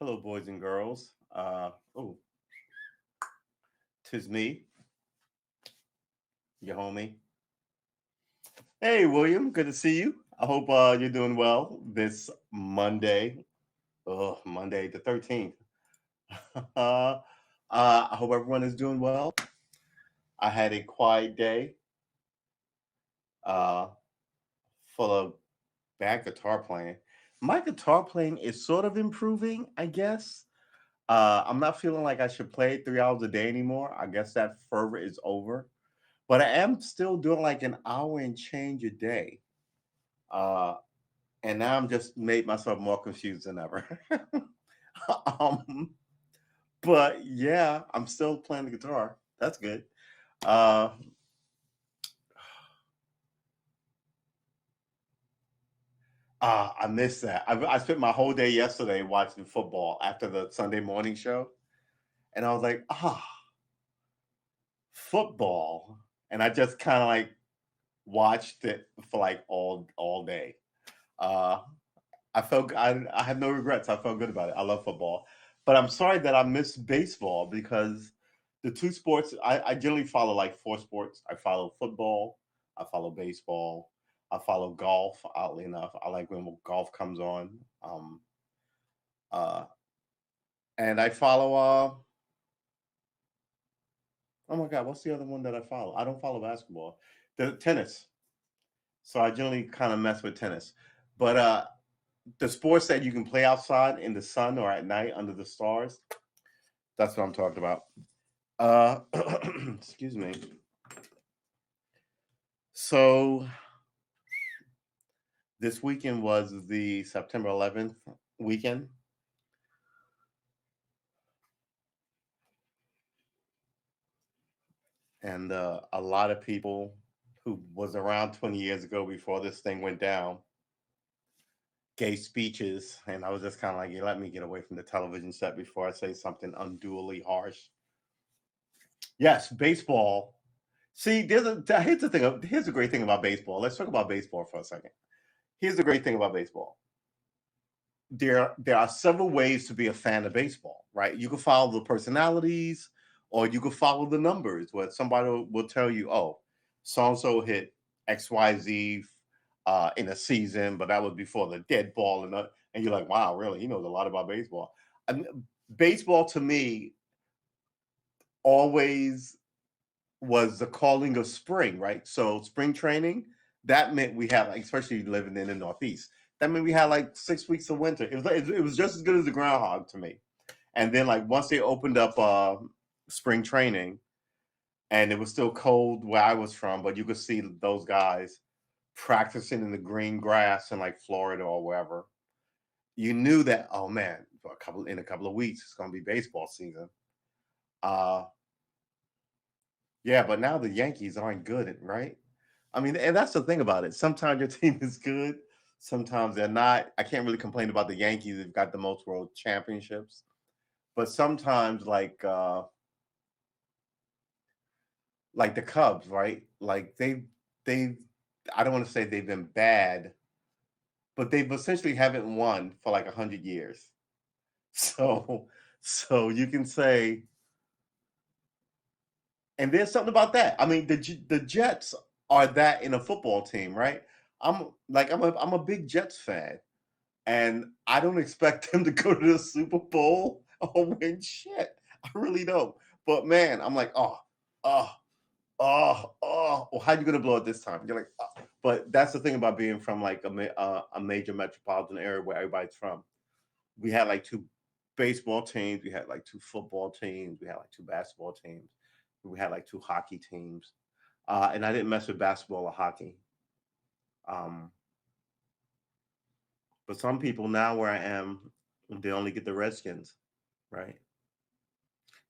Hello, boys and girls. Tis me, your homie. Hey, William. Good to see you. I hope you're doing well this Monday. Monday the 13th. I hope everyone is doing well. I had a quiet day, uh, full of bad guitar playing. My guitar playing is sort of improving, I guess. I'm not feeling like I should play 3 hours a day anymore. I guess that fervor is over. But I am still doing like an hour and change a day. Uh, and now I'm just made myself more confused than ever. um, but yeah, I'm still playing the guitar. That's good. Uh, I missed that. I spent my whole day yesterday watching football after the Sunday morning show, and I was like, football, and I just kind of like watched it for like all day. Uh, I have no regrets. I felt good about it. I love football, but I'm sorry that I missed baseball because the two sports I generally follow like four sports. I follow football, I follow baseball, I follow golf. Oddly enough, I like when golf comes on. Uh, and I follow. Oh my God, what's the other one that I follow? I don't follow basketball. The tennis. So I generally kind of mess with tennis, but the sports that you can play outside in the sun or at night under the stars. That's what I'm talking about. Uh, excuse me. So this weekend was the September 11th weekend, and a lot of people who was around 20 years ago before this thing went down gave speeches, and I was just kind of like, yeah, let me get away from the television set before I say something unduly harsh. Yes, baseball. See, here's the thing. Here's the great thing about baseball. Let's talk about baseball for a second. Here's the great thing about baseball. There are several ways to be a fan of baseball, right? You can follow the personalities, or you can follow the numbers. Where somebody will tell you, "Oh, so and so hit XYZ in a season," but that was before the dead ball, and you're like, "Wow, really? He knows a lot about baseball." I mean, baseball to me always was the calling of spring, right? So spring training, that meant we had like, especially living in the Northeast, that meant we had like 6 weeks of winter. It was just as good as the groundhog to me. And then like once they opened up spring training, and it was still cold where I was from, but you could see those guys practicing in the green grass in like Florida or wherever. You knew that, oh man, for in a couple of weeks it's going to be baseball season. Uh, yeah, but now the Yankees aren't good, right? I mean, and that's the thing about it. Sometimes your team is good, sometimes they're not. I can't really complain about the Yankees. They've got the most world championships, but sometimes like the Cubs, right? Like they I don't want to say they've been bad, but they've essentially haven't won for like 100 years. So so you can say, and there's something about that. I mean, the Jets are that in a football team, right? I'm a big Jets fan, and I don't expect them to go to the Super Bowl or win shit. I really don't. But man, I'm like, oh, well, how you gonna blow it this time? You're like, oh. But that's the thing about being from like a major metropolitan area where everybody's from. We had like two baseball teams, we had like two football teams, we had like two basketball teams, we had like two hockey teams, and I didn't mess with basketball or hockey. Um, but some people now where I am, they only get the Redskins, right?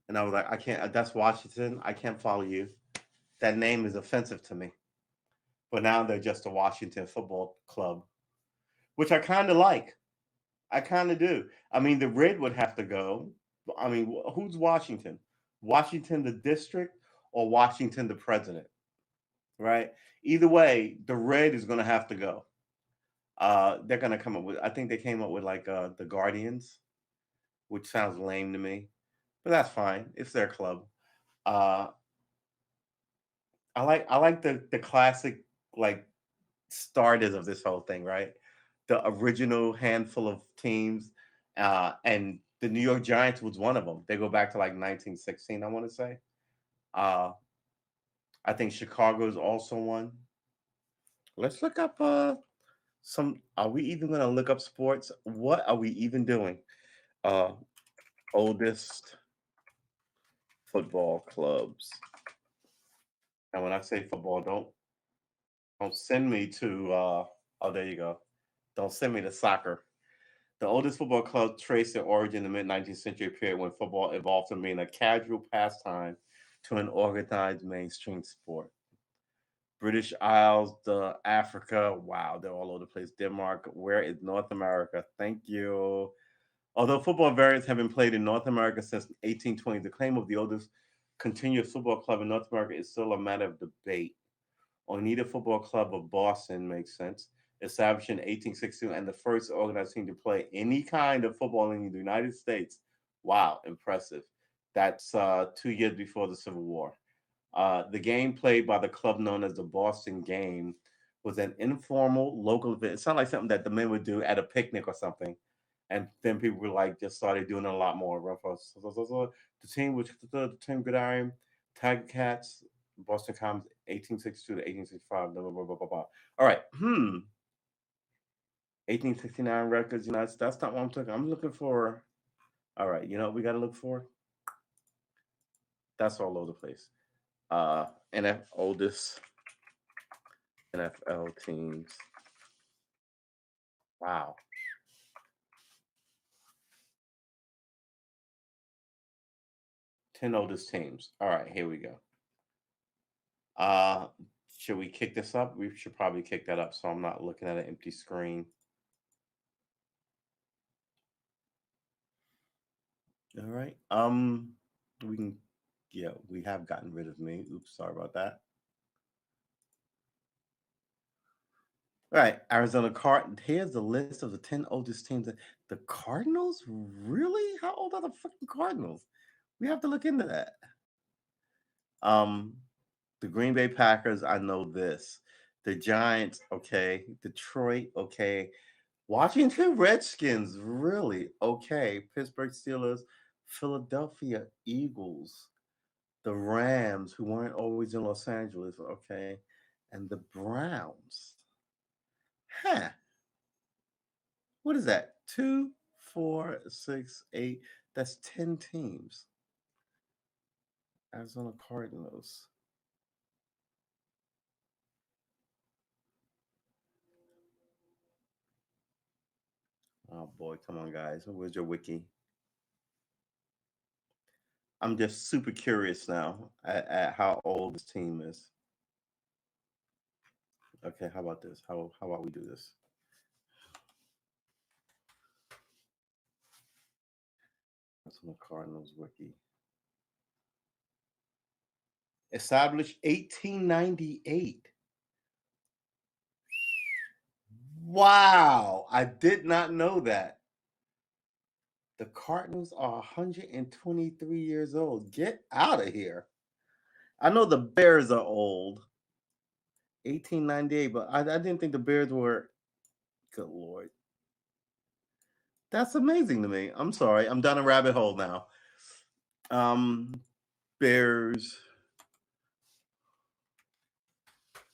And I was like, I can't. That's Washington. I can't follow you. That name is offensive to me. But now they're just a Washington football club, which I kind of like. I kind of do. I mean, the red would have to go. I mean, who's Washington? Washington the district or Washington the president, right? Either way, the red is going to have to go. They're going to come up with. I think they came up with like the Guardians, which sounds lame to me, but that's fine. It's their club. Uh, I like the classic like starters of this whole thing, right? The original handful of teams, and the New York Giants was one of them. They go back to like 1916, I want to say. Uh, I think Chicago is also one. Let's look up some. Are we even going to look up sports? What are we even doing? Uh, Oldest football clubs. And when I say football, don't send me to. Oh, there you go. Don't send me to soccer. The oldest football club traced their origin in the mid 19th century period when football evolved from being a casual pastime to an organized mainstream sport. British Isles, the Africa, wow, they're all over the place. Denmark, where is North America? Thank you. Although football variants have been played in North America since 1820, the claim of the oldest continuous football club in North America is still a matter of debate. Oneida Football Club of Boston makes sense. Established in 1862 and the first organized team to play any kind of football in the United States. Wow, impressive. That's 2 years before the Civil War. The game played by the club known as the Boston Game was an informal local event. It sounded like something that the men would do at a picnic or something. And then people were like just started doing it a lot more. The team, which the team Gridiron, Tiger Cats, Boston Commons, 1862 to 1865. Blah, blah, blah, blah, blah, blah. All right. 1869 records. That's not what I'm looking. I'm looking for. All right. You know what we got to look for? That's all over the place. Oldest NFL teams. Wow. 10 oldest teams. All right, here we go. Uh should we kick this up? We should probably kick that up so I'm not looking at an empty screen. All right. We can yeah, we have gotten rid of me. Oops, sorry about that. All right, Arizona Card. Here's the list of the 10 oldest teams. The Cardinals? Really? How old are the fucking Cardinals? We have to look into that. Um, the Green Bay Packers, I know this. The Giants, okay. Detroit, okay. Washington Redskins, really? Okay. Pittsburgh Steelers, Philadelphia Eagles, the Rams, who weren't always in Los Angeles, okay. And the Browns. Huh. What is that? Two, four, six, eight. That's 10 teams. Arizona Cardinals. Oh boy, come on, guys. Where's your wiki? I'm just super curious now at how old this team is. Okay, how about this? How about we do this? Arizona Cardinals wiki. Established 1898. Wow, I did not know that. The Cardinals are 123 years old. Get out of here. I know the Bears are old. 1898, but I didn't think the Bears were. Good Lord. That's amazing to me. I'm sorry. I'm down a rabbit hole now. Um, Bears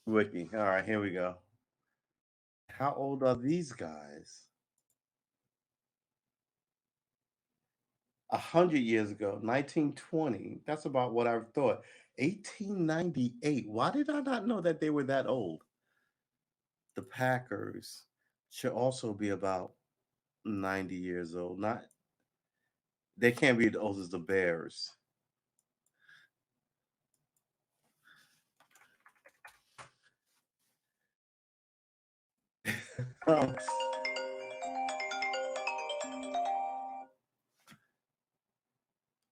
wiki. All right, here we go. How old are these guys? 100 years ago, 1920. That's about what I thought. 1898. Why did I not know that they were that old? The Packers should also be about 90 years old. Not they can't be as old as the Bears.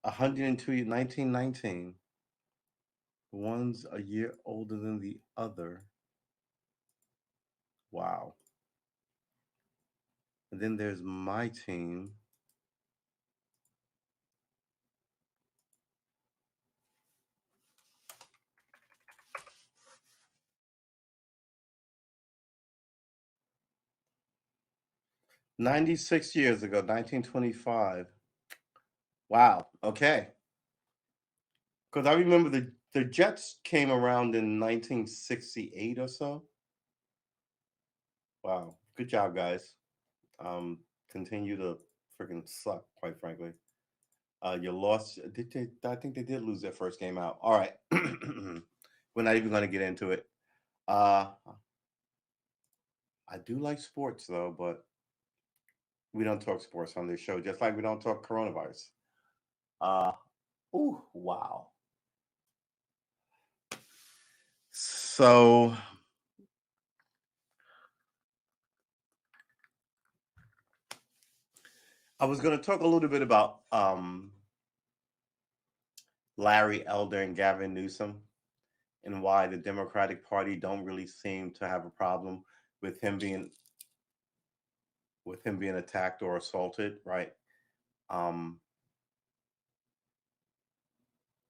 102, 1919. One's a year older than the other. Wow. And then there's my team. 96 years ago, 1925. Wow. Okay. Because I remember the Jets came around in 1968 or so. Wow. Good job, guys. Um, Continue to freaking suck, quite frankly. You lost. Did they, I think they did lose their first game out. All right. We're not even going to get into it. Uh, I do like sports though, but we don't talk sports on this show, just like we don't talk coronavirus. Uh, ooh, wow. So I was going to talk a little bit about Larry Elder and Gavin Newsom and why the Democratic Party don't really seem to have a problem with him being attacked or assaulted, right? Um,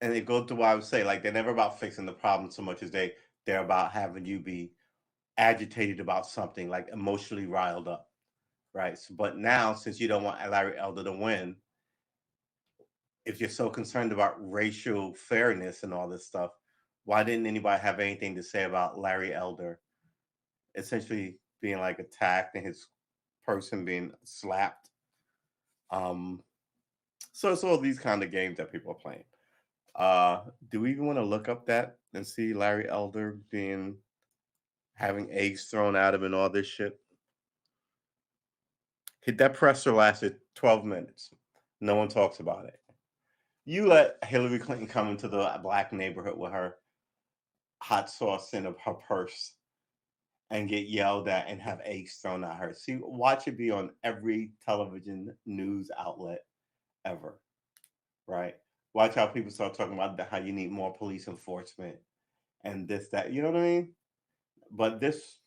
and it goes to what I would say, like they're never about fixing the problem so much as they're about having you be agitated about something, like emotionally riled up, right? So, but now, since you don't want Larry Elder to win, if you're so concerned about racial fairness and all this stuff, why didn't anybody have anything to say about Larry Elder essentially being like attacked and his person being slapped? Um, so it's all these kind of games that people are playing. Do we even want to look up that and see Larry Elder being having eggs thrown at him and all this shit? That presser lasted 12 minutes. No one talks about it. You let Hillary Clinton come into the black neighborhood with her hot sauce in her purse and get yelled at and have eggs thrown at her. See, watch it be on every television news outlet ever, right? Watch how people start talking about how you need more police enforcement and this, that. You know what I mean? But this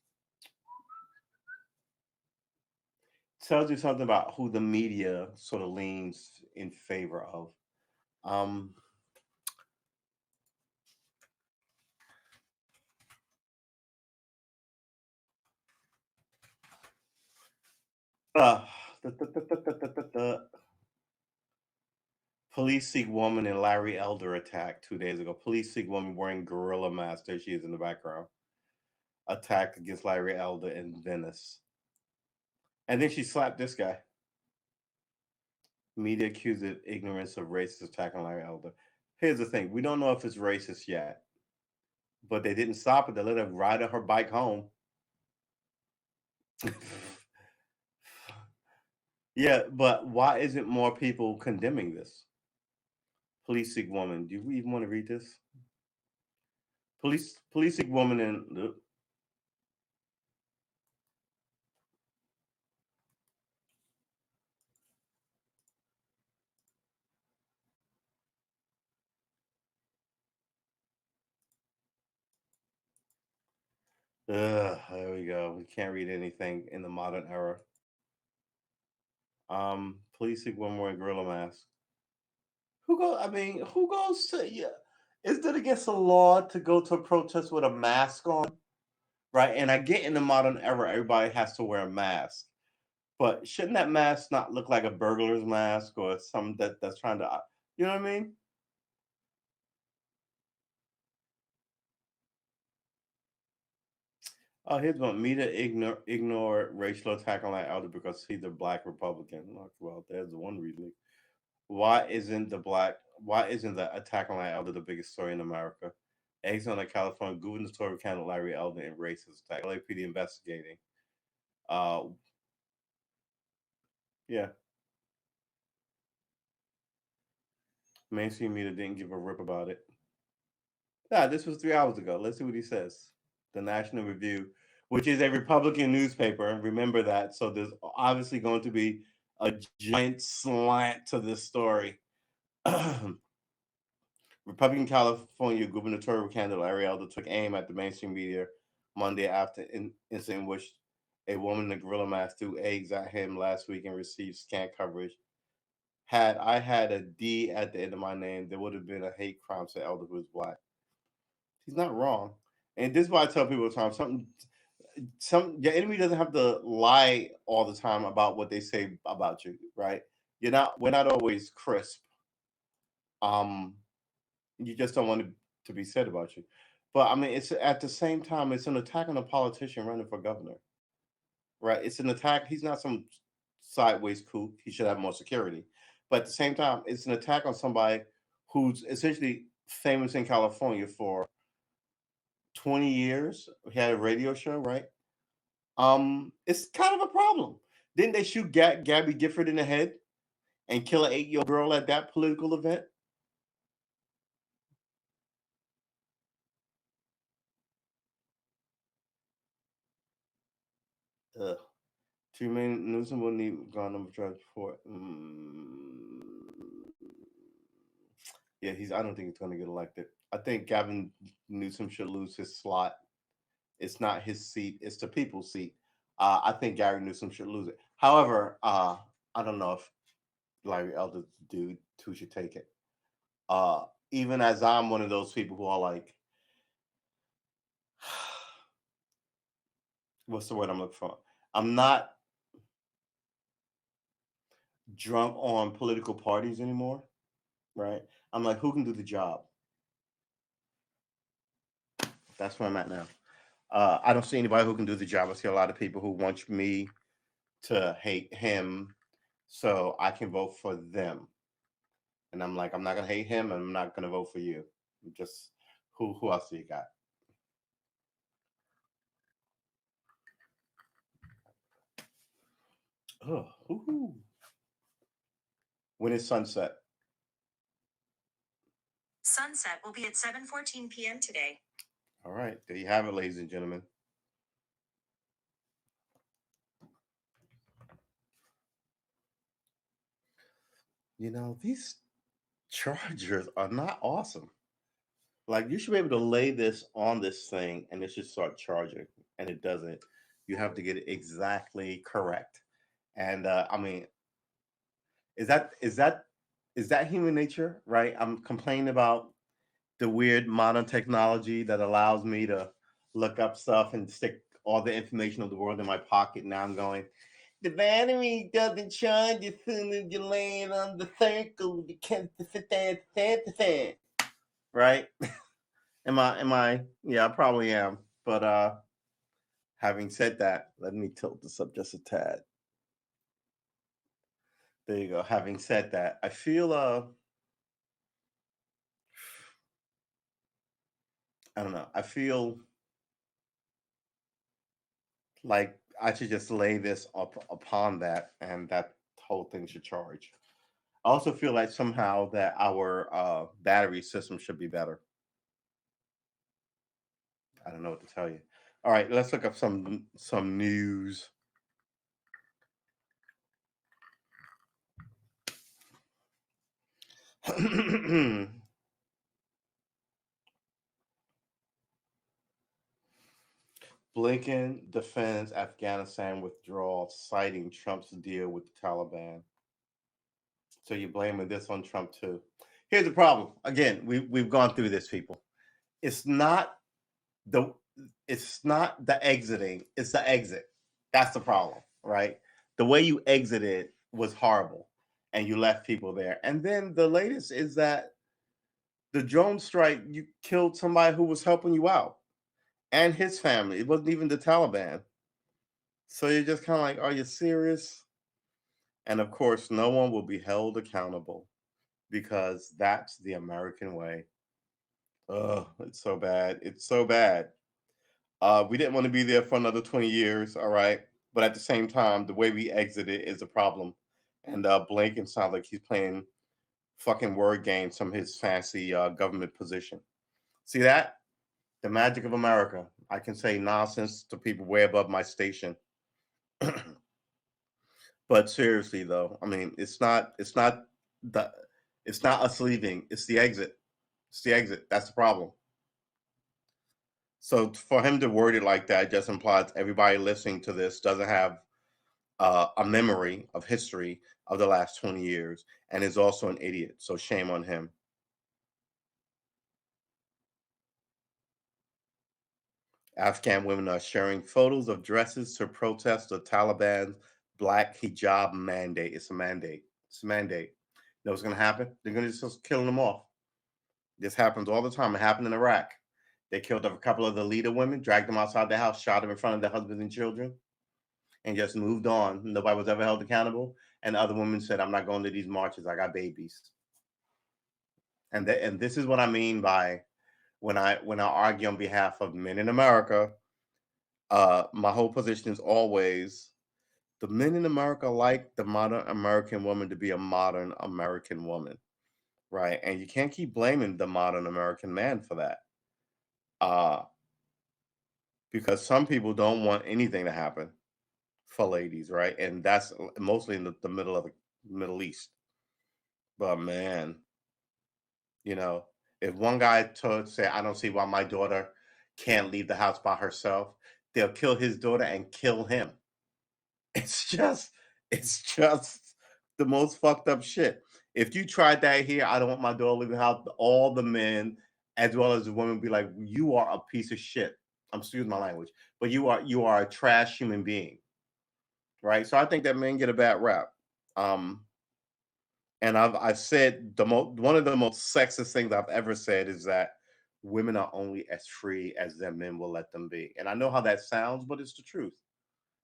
tells you something about who the media sort of leans in favor of. Um, uh, Police seek woman in Larry Elder attack 2 days ago. Police seek woman wearing gorilla mask. There she is in the background. Attack against Larry Elder in Venice. And then she slapped this guy. Media accused of ignorance of racist attack on Larry Elder. Here's the thing: we don't know if it's racist yet, but they didn't stop it. They let her ride on her bike home. Yeah, but why isn't more people condemning this? Police seek woman. Do we even want to read this? Police seek woman in. There we go. We can't read anything in the modern era. Police seek woman wearing gorilla mask. Who go? I mean, who goes to? Yeah, is it against the law to go to a protest with a mask on? Right. And I get in the modern era, everybody has to wear a mask. But shouldn't that mask not look like a burglar's mask or some that's trying to, you know what I mean? Oh, here's one. Me to ignore racial attack on that elder because he's a black Republican. Like, well, there's one reason. Why isn't the attack on Larry Elder the biggest story in America? Eggs on a California gubernatorial candidate Larry Elder in racist attack. LAPD investigating. Uh, yeah, mainstream media didn't give a rip about it. Yeah, this was 3 hours ago. Let's see what he says. The National Review, which is a Republican newspaper. Remember that. So there's obviously going to be a giant slant to this story. Republican California gubernatorial candidate Larry Elder took aim at the mainstream media Monday after an incident in which a woman in a gorilla mask threw eggs at him last week and received scant coverage. Had I had a D at the end of my name, there would have been a hate crime, said Elder, who is black. He's not wrong. And this is why I tell people all the time something. your enemy doesn't have to lie all the time about what they say about you, right? We're not always crisp. Um, you just don't want it to be said about you. But I mean, it's at the same time, it's an attack on a politician running for governor, right? It's an attack. He's not some sideways kook. He should have more security. But at the same time, it's an attack on somebody who's essentially famous in California for 20 years. He had a radio show, right? It's kind of a problem. Didn't they shoot Gabby Gifford in the head and kill an 8-year-old girl at that political event? Ugh. Jermaine Newsom wouldn't even gone on drugs before. Yeah, he's. I don't think he's going to get elected. I think Gavin Newsom should lose his slot. It's not his seat; it's the people's seat. I think Gary Newsom should lose it. However, I don't know if Larry Elder dude who should take it. Uh, Even as I'm one of those people who are like, what's the word I'm looking for? I'm not drunk on political parties anymore, right? I'm like, who can do the job? That's where I'm at now. I don't see anybody who can do the job. I see a lot of people who want me to hate him so I can vote for them. And I'm like, I'm not gonna hate him and I'm not gonna vote for you. Just who else do you got? Oh, when is sunset? Sunset will be at 7:14 p.m. today. All right, there you have it, ladies and gentlemen. These chargers are not awesome. Like, you should be able to lay this on this thing and it should start charging, and it doesn't. You have to get it exactly correct. And I mean, is that is that is that human nature, right? I'm complaining about the weird modern technology that allows me to look up stuff and stick all the information of the world in my pocket. Now I'm going, the battery doesn't charge as soon as you lay it on the circle. You can't right? Am I yeah, I probably am. But having said that, let me tilt this up just a tad. There you go. Having said that, I feel I don't know. I feel like I should just lay this up upon that, and that whole thing should charge. I also feel like somehow that our battery system should be better. I don't know what to tell you. All right, let's look up some news. Blinken defends Afghanistan withdrawal, citing Trump's deal with the Taliban. So you're blaming this on Trump too. Here's the problem. Again, we've gone through this, people. It's not the it's not the exiting, it's the exit. That's the problem, right? The way you exited was horrible and you left people there. And then the latest is that the drone strike, you killed somebody who was helping you out and his family. It wasn't even the Taliban. So you're just kind of like, are you serious? And of course, no one will be held accountable because that's the American way. Oh, it's so bad. It's so bad. We didn't want to be there for another 20 years, all right? But at the same time, the way we exited is a problem. And Blinken sounds like he's playing fucking word games from his fancy government position. See that? The magic of America. I can say nonsense to people way above my station. But seriously though, I mean, the it's not us leaving, it's the exit. It's the exit. That's the problem. So for him to word it like that just implies everybody listening to this doesn't have a memory of history of the last 20 years and is also an idiot. So shame on him. Afghan women are sharing photos of dresses to protest the Taliban's black hijab mandate. It's a mandate. It's a mandate. You know what's going to happen? They're going to just killing them off. This happens all the time. It happened in Iraq. They killed a couple of the leader women, dragged them outside the house, shot them in front of their husbands and children, and just moved on. Nobody was ever held accountable. And other women said, "I'm not going to these marches. I got babies." And this is what I mean by when I argue on behalf of men in America. My whole position is always the men in America like the modern American woman to be a modern American woman, right? And you can't keep blaming the modern American man for that, uh, because some people don't want anything to happen for ladies, right? And that's mostly in the middle of the Middle East. But man, you know, if one guy told say, "I don't see why my daughter can't leave the house by herself," they'll kill his daughter and kill him. It's just it's just the most fucked up shit. If you tried that here, I don't want my daughter leaving the house. All the men, as well as the women, be like, "You are a piece of shit." I'm excuse my language, but you are a trash human being, right? So I think that men get a bad rap. Um, and I've said one of the most sexist things I've ever said is that women are only as free as their men will let them be. And I know how that sounds, but it's the truth.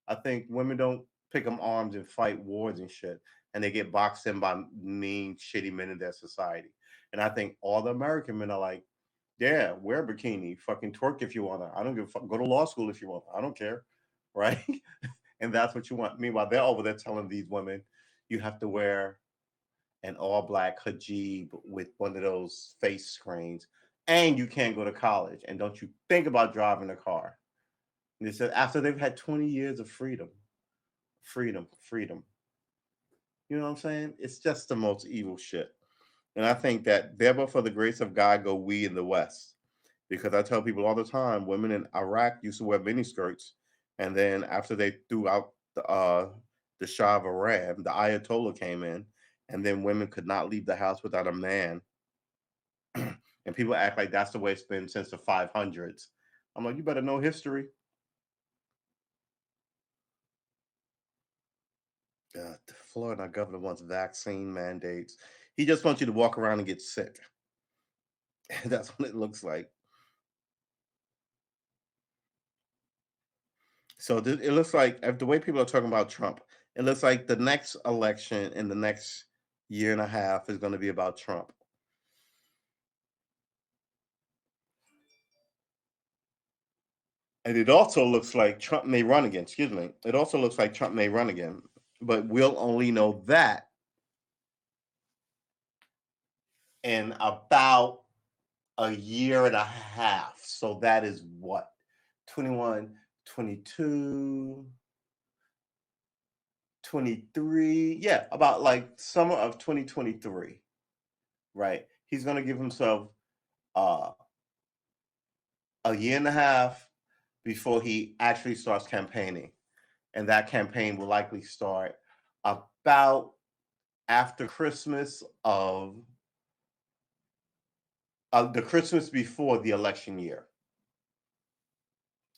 I think women don't pick up arms and fight wars and shit, and they get boxed in by mean, shitty men in their society. And I think all the American men are like, yeah, wear a bikini, fucking twerk if you wanna. I don't give a fuck. Go to law school if you want. I don't care, right? And that's what you want. Meanwhile, they're over there telling these women you have to wear an all black hijab with one of those face screens, and you can't go to college, and don't you think about driving a car. And they said after they've had 20 years of freedom, freedom, freedom. You know what I'm saying? It's just the most evil shit. And I think that therefore, for the grace of God, go we in the West. Because I tell people all the time, women in Iraq used to wear miniskirts, and then after they threw out the Shah of Iran, the Ayatollah came in, and then women could not leave the house without a man. And people act like that's the way it's been since the 500s. I'm like, you better know history. The Florida governor wants vaccine mandates. He just wants you to walk around and get sick. That's what it looks like. So it looks like the way people are talking about Trump, it looks like the next election in the next year and a half is going to be about Trump. And it also looks like Trump may run again. Excuse me. It also looks like Trump may run again, but we'll only know that in about a year and a half. So that is what? 21, 22, 23. Yeah, about like summer of 2023, right? He's going to give himself uh, a year and a half before he actually starts campaigning. And that campaign will likely start about after Christmas of the Christmas before the election year.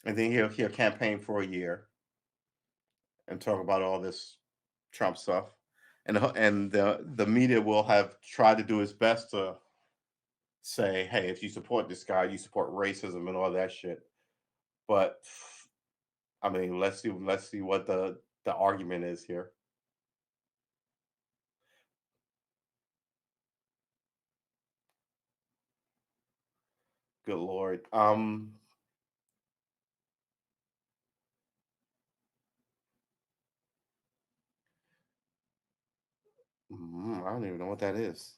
And then he'll campaign for a year and talk about all this Trump stuff. And the media will have tried to do its best to say, hey, if you support this guy, you support racism and all that shit. But I mean, let's see what the argument is here. Good lord. I don't even know what that is.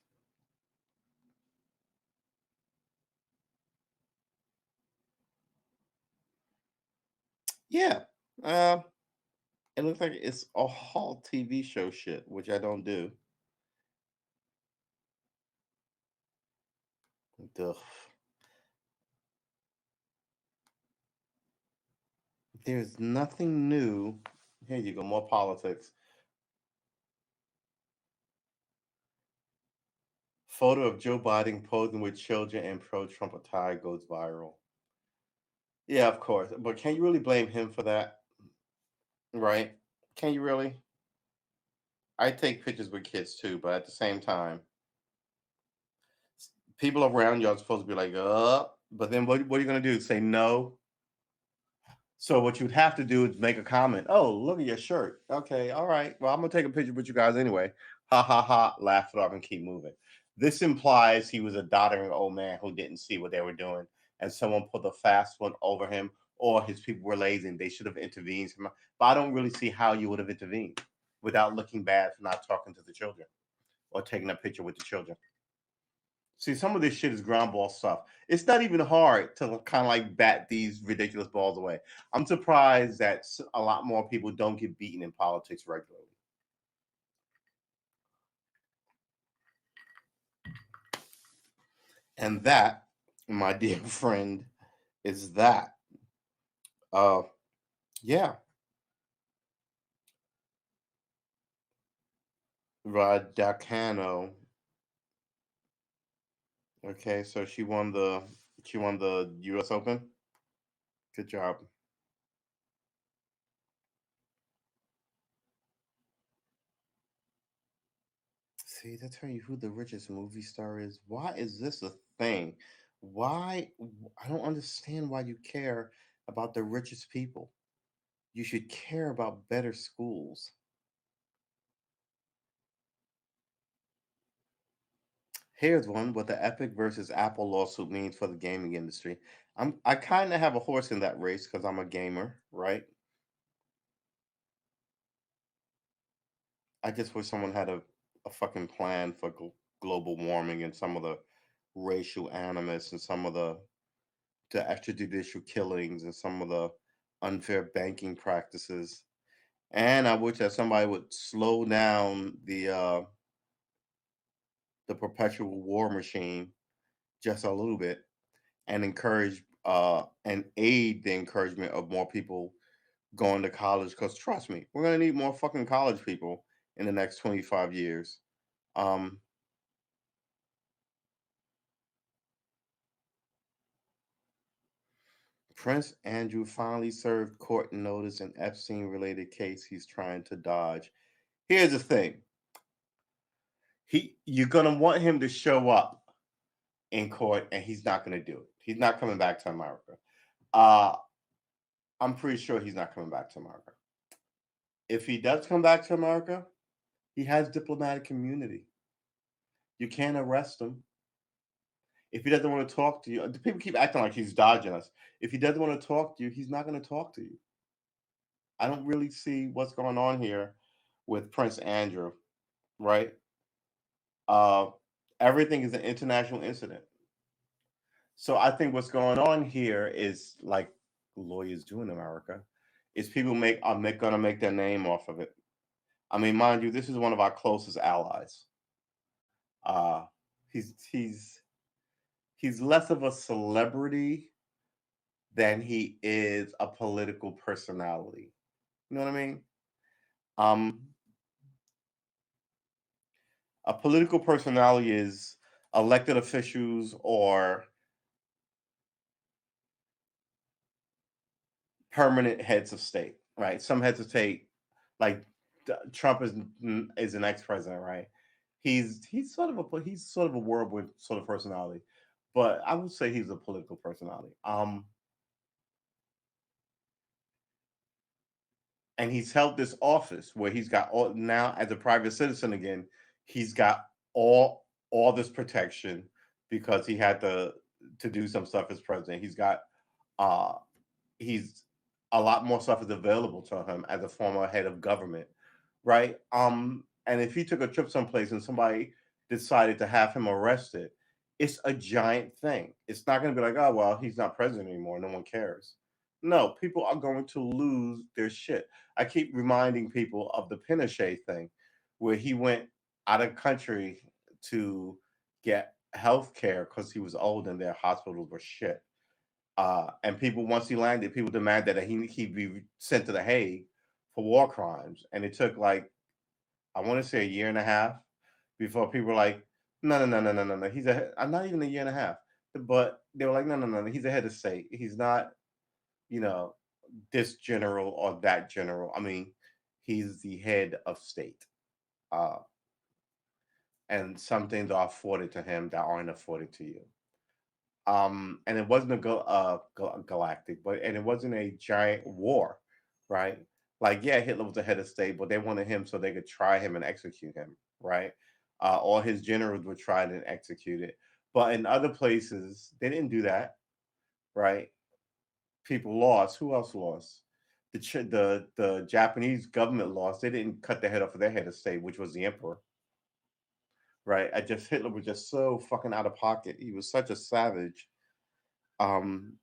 Yeah. Uh, it looks like it's a whole TV show shit, which I don't do. Ugh. There's nothing new. Here you go, more politics. Photo of Joe Biden posing with children in pro-Trump attire goes viral. Yeah, of course. But can you really blame him for that? Right? Can you really? I take pictures with kids too, but at the same time, people around you are supposed to be like, but then what are you gonna do? Say no? So what you'd have to do is make a comment. Oh, look at your shirt. Okay, all right. Well, I'm gonna take a picture with you guys anyway. Ha ha ha. Laugh it off and keep moving. This implies he was a doddering old man who didn't see what they were doing, and someone put a fast one over him, or his people were lazy and they should have intervened. But I don't really see how you would have intervened without looking bad for not talking to the children or taking a picture with the children. See, some of this shit is ground ball stuff. It's not even hard to kind of like bat these ridiculous balls away. I'm surprised that a lot more people don't get beaten in politics regularly. And that, my dear friend, is that. Uh, yeah, Raducanu. Okay, so she won the U.S. Open. Good job. See, they tell you who the richest movie star is. Why is this a thing? Why? I don't understand why you care about the richest people. You should care about better schools. Here's one: what the Epic versus Apple lawsuit means for the gaming industry. I kind of have a horse in that race because I'm a gamer, right? I just wish someone had a fucking plan for global warming and some of the racial animus and some of the extrajudicial killings and some of the unfair banking practices. And I wish that somebody would slow down the perpetual war machine just a little bit and encourage and aid the encouragement of more people going to college. Because trust me, we're gonna need more fucking college people in the next 25 years. Um, Prince Andrew finally served court notice in Epstein related case he's trying to dodge. Here's the thing. You're gonna want him to show up in court and he's not gonna do it. He's not coming back to America. Uh I'm pretty sure he's not coming back to America. If he does come back to America, he has diplomatic immunity. You can't arrest him. If he doesn't want to talk to you, the people keep acting like he's dodging us. If he doesn't want to talk to you, he's not going to talk to you. I don't really see what's going on here with Prince Andrew, right? Uh, Everything is an international incident. So I think what's going on here is like lawyers do in America, is people gonna make their name off of it. I mean, mind you, this is one of our closest allies. Uh, he's less of a celebrity than he is a political personality. You know what I mean? Um, a political personality is elected officials or permanent heads of state, right? Some heads of state, like Trump is an ex president, right? He's sort of a whirlwind sort of personality, but I would say he's a political personality. And he's held this office where he's got all now as a private citizen again. He's got all this protection because he had to do some stuff as president. Uh he's a lot more stuff is available to him as a former head of government, right? And if he took a trip someplace and somebody decided to have him arrested, it's a giant thing. It's not going to be like, oh well, he's not president anymore, no one cares. No, people are going to lose their shit. I keep reminding people of the Pinochet thing, where he went out of country to get health care because he was old and their hospitals were shit. And people, once he landed, people demanded that he be sent to the Hague for war crimes. And it took like, I want to say a year and a half before people were like, no, no, no, no, no, no, no. I'm not even a year and a half. But they were like, no, no, no, no. He's a head of state. He's not. you know, this general or that general. I mean, he's the head of state. Uh, and some things are afforded to him that aren't afforded to you. And it wasn't a galactic, but and it wasn't a giant war, right? Like, yeah, Hitler was the head of state, but they wanted him so they could try him and execute him, right? All his generals were tried and executed. But in other places, they didn't do that, right? People lost. Who else lost? The Japanese government lost. They didn't cut the head off of their head of state, which was the emperor, right? I just Hitler was just so fucking out of pocket. He was such a savage. Um,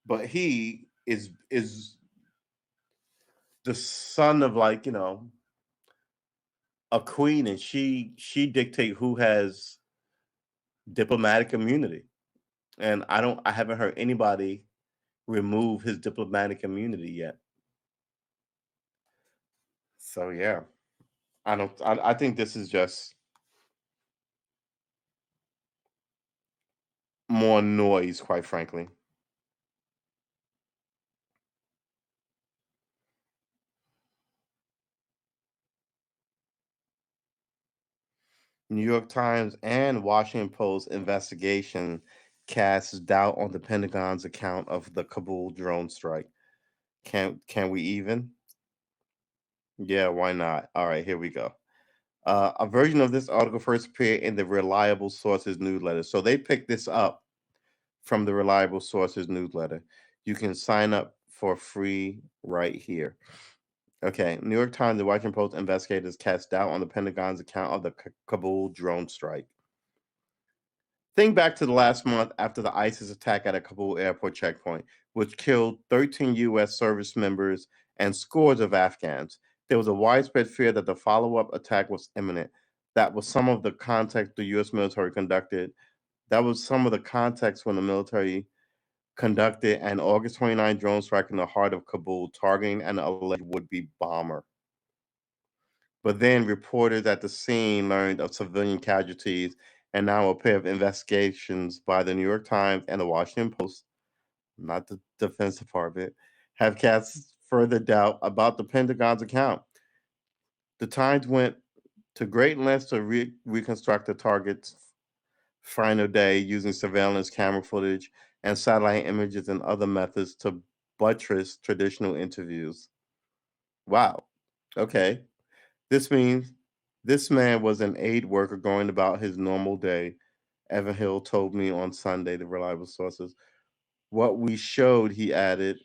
but he is the son of, like, a queen, and she dictate who has diplomatic immunity. And I haven't heard anybody remove his diplomatic immunity yet. So yeah, I think this is just more noise, quite frankly. New York Times and Washington Post investigation casts doubt on the Pentagon's account of the Kabul drone strike. Can we even? Yeah, why not? All right, here we go. A version of this article first appeared in the Reliable Sources newsletter. So they picked this up from the Reliable Sources newsletter. You can sign up for free right here. Okay, New York Times and Washington Post investigators cast doubt on the Pentagon's account of the Kabul drone strike. Think back to the last month after the ISIS attack at a Kabul airport checkpoint, which killed 13 U.S. service members and scores of Afghans. There was a widespread fear that the follow up attack was imminent. That was some of the context the U.S. military conducted. That was some of the context when the military conducted an August 29 drone strike in the heart of Kabul, targeting an alleged would be bomber. But then reporters at the scene learned of civilian casualties, and now a pair of investigations by the New York Times and the Washington Post, not the Defense Department, have cast further doubt about the Pentagon's account. The Times went to great lengths to reconstruct the target's final day using surveillance camera footage and satellite images and other methods to buttress traditional interviews. Wow. Okay. This means this man was an aid worker going about his normal day. Evan Hill told me on Sunday, the reliable sources. What we showed, he added,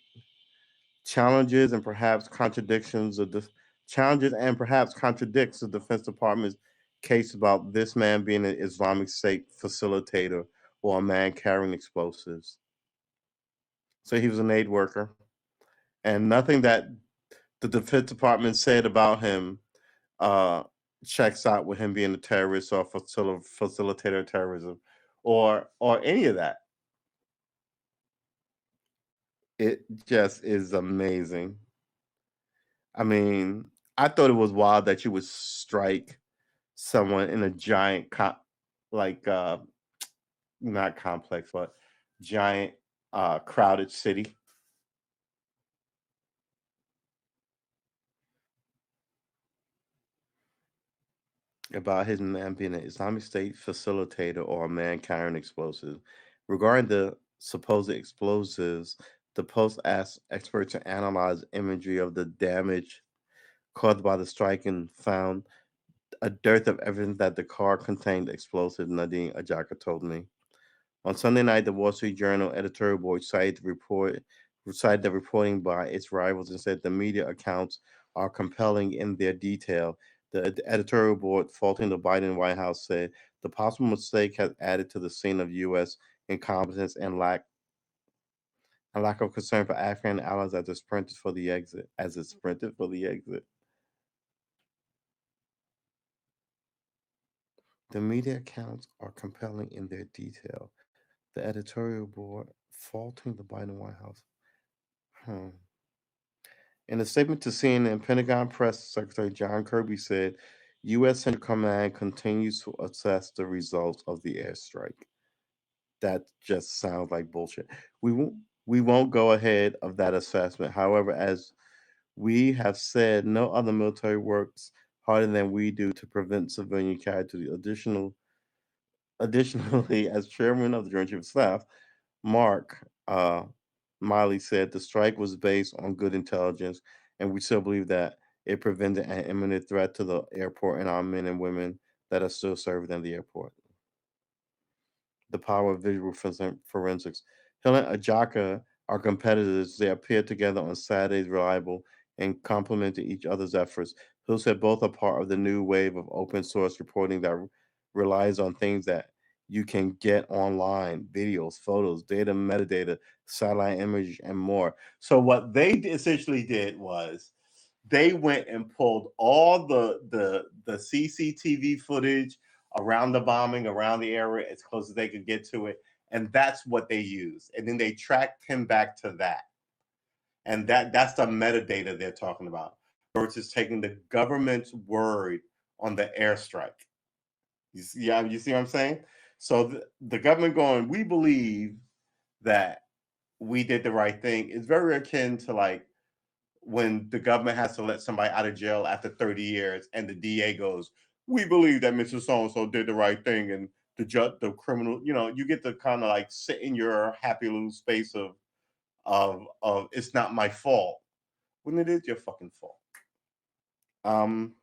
challenges and perhaps contradictions of the challenges and perhaps contradicts the Defense Department's case about this man being an Islamic State facilitator or a man carrying explosives. So he was an aid worker, and nothing that the Defense Department said about him uh, checks out with him being a terrorist or facilitator of terrorism, or any of that. It just is amazing. I mean, I thought it was wild that you would strike someone in a giant like not complex, but giant crowded city. About his man being an Islamic State facilitator or a man carrying explosives. Regarding the supposed explosives, the Post asked experts to analyze imagery of the damage caused by the strike and found a dearth of evidence that the car contained explosives, Nadine Ajaka told me. On Sunday night, the Wall Street Journal editorial board cited the reporting by its rivals and said the media accounts are compelling in their detail. The editorial board, faulting the Biden White House, said the possible mistake has added to the scene of U.S. incompetence and lack of concern for Afghan allies as it sprinted for the exit. The media accounts are compelling in their detail. The editorial board faulting the Biden White House. Hmm. In a statement to CNN, Pentagon Press Secretary John Kirby said U.S. Central Command continues to assess the results of the airstrike. That just sounds like bullshit. We won't go ahead of that assessment. However, as we have said, no other military works harder than we do to prevent civilian casualties. Additionally, as chairman of the Joint Chiefs of Staff, Mark Miley said the strike was based on good intelligence, and we still believe that it prevented an imminent threat to the airport and our men and women that are still serving in the airport. The power of visual forensics. Hill and Ajaka are competitors. They appeared together on Saturdays, reliable and complemented each other's efforts. Hill said both are part of the new wave of open source reporting that relies on things that you can get online: videos, photos, data, metadata, satellite images, and more. So, what they essentially did was they went and pulled all the CCTV footage around the bombing, around the area, as close as they could get to it, and that's what they used. And then they tracked him back to that, and that's the metadata they're talking about versus taking the government's word on the airstrike. You see what I'm saying? So the government going, we believe that we did the right thing is very akin to like when the government has to let somebody out of jail after 30 years and the DA goes, we believe that Mr. So-and-so did the right thing, and the judge, the criminal, you get to kind of like sit in your happy little space of it's not my fault when it is your fucking fault. Um,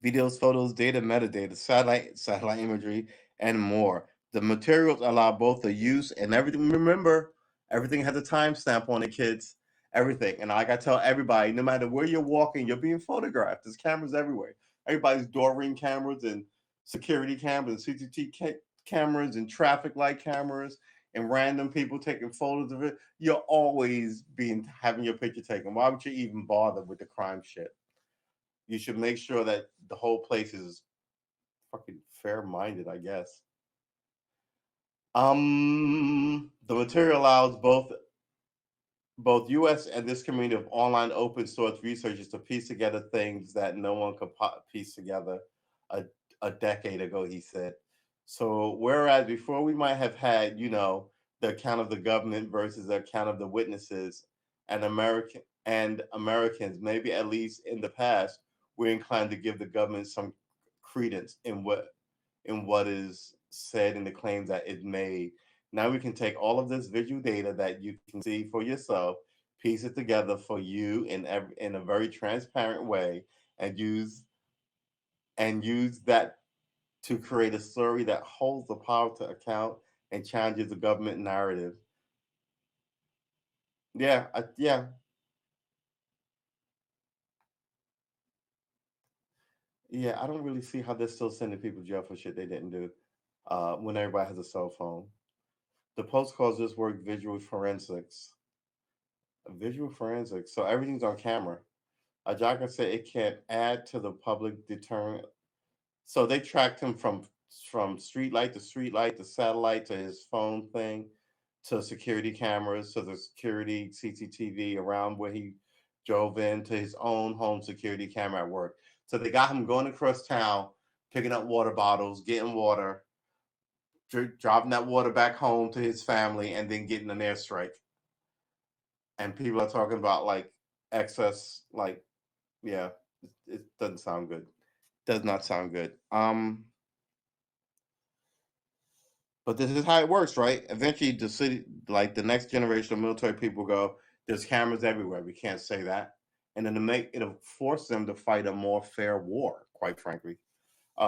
Videos, photos, data, metadata, satellite imagery, and more. The materials allow both the use and everything. Remember, everything has a timestamp on it, kids. Everything. And like I tell everybody, no matter where you're walking, you're being photographed. There's cameras everywhere. Everybody's door ring cameras and security cameras and CCTV cameras and traffic light cameras and random people taking photos of it. You're always being having your picture taken. Why would you even bother with the crime shit? You should make sure that the whole place is fucking fair minded, I guess. The material allows both US and this community of online open source researchers to piece together things that no one could piece together a, a decade ago, he said. So whereas before we might have had, the account of the government versus the account of the witnesses and Americans, maybe at least in the past, we're inclined to give the government some credence in what is said in the claims that it made. Now we can take all of this visual data that you can see for yourself, piece it together for you in a very transparent way, and use that to create a story that holds the power to account and challenges the government narrative. Yeah. Yeah, I don't really see how they're still sending people to jail for shit they didn't do when everybody has a cell phone. The Post calls this work visual forensics. Visual forensics. So everything's on camera. Ajaka said it can add to the public deterrent. So they tracked him from street light to street light to satellite to his phone thing to security cameras to the security CCTV around where he drove in to his own home security camera at work. So they got him going across town, picking up water bottles, getting water, driving that water back home to his family, and then getting an airstrike. And people are talking about like excess, like, yeah, it doesn't sound good. Does not sound good. But this is how it works, right? Eventually, the city, like the next generation of military people, go. There's cameras everywhere. We can't say that, and then it'll force them to fight a more fair war. Quite frankly,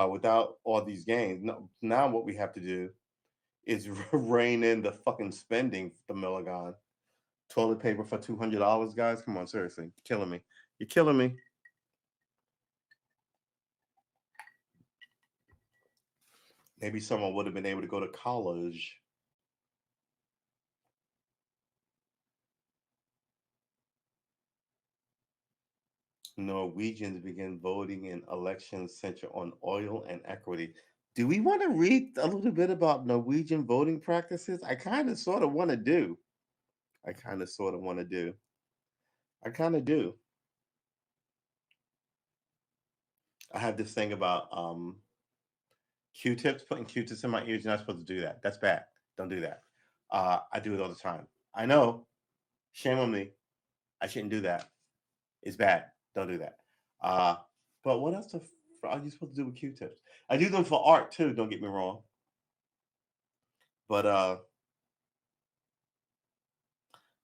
without all these gains, now what we have to do is rein in the fucking spending. The Milligan toilet paper for $200, guys. Come on, seriously, you're killing me. You're killing me. Maybe someone would have been able to go to college. Norwegians begin voting in elections centered on oil and equity. Do we want to read a little bit about Norwegian voting practices? I kind of sort of want to do. I kind of sort of want to do. I kind of do. I have this thing about Q-tips, putting Q-tips in my ears, you're not supposed to do that. That's bad. Don't do that. I do it all the time. I know. Shame on me. I shouldn't do that. It's bad. Don't do that. Uh, but what else are you supposed to do with Q-tips? I do them for art too. Don't get me wrong. But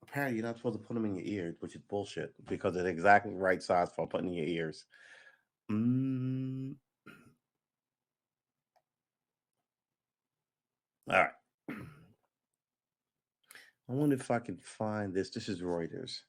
apparently, you're not supposed to put them in your ears, which is bullshit because it's exactly the right size for putting in your ears. Mm. All right. I wonder if I can find this. This is Reuters.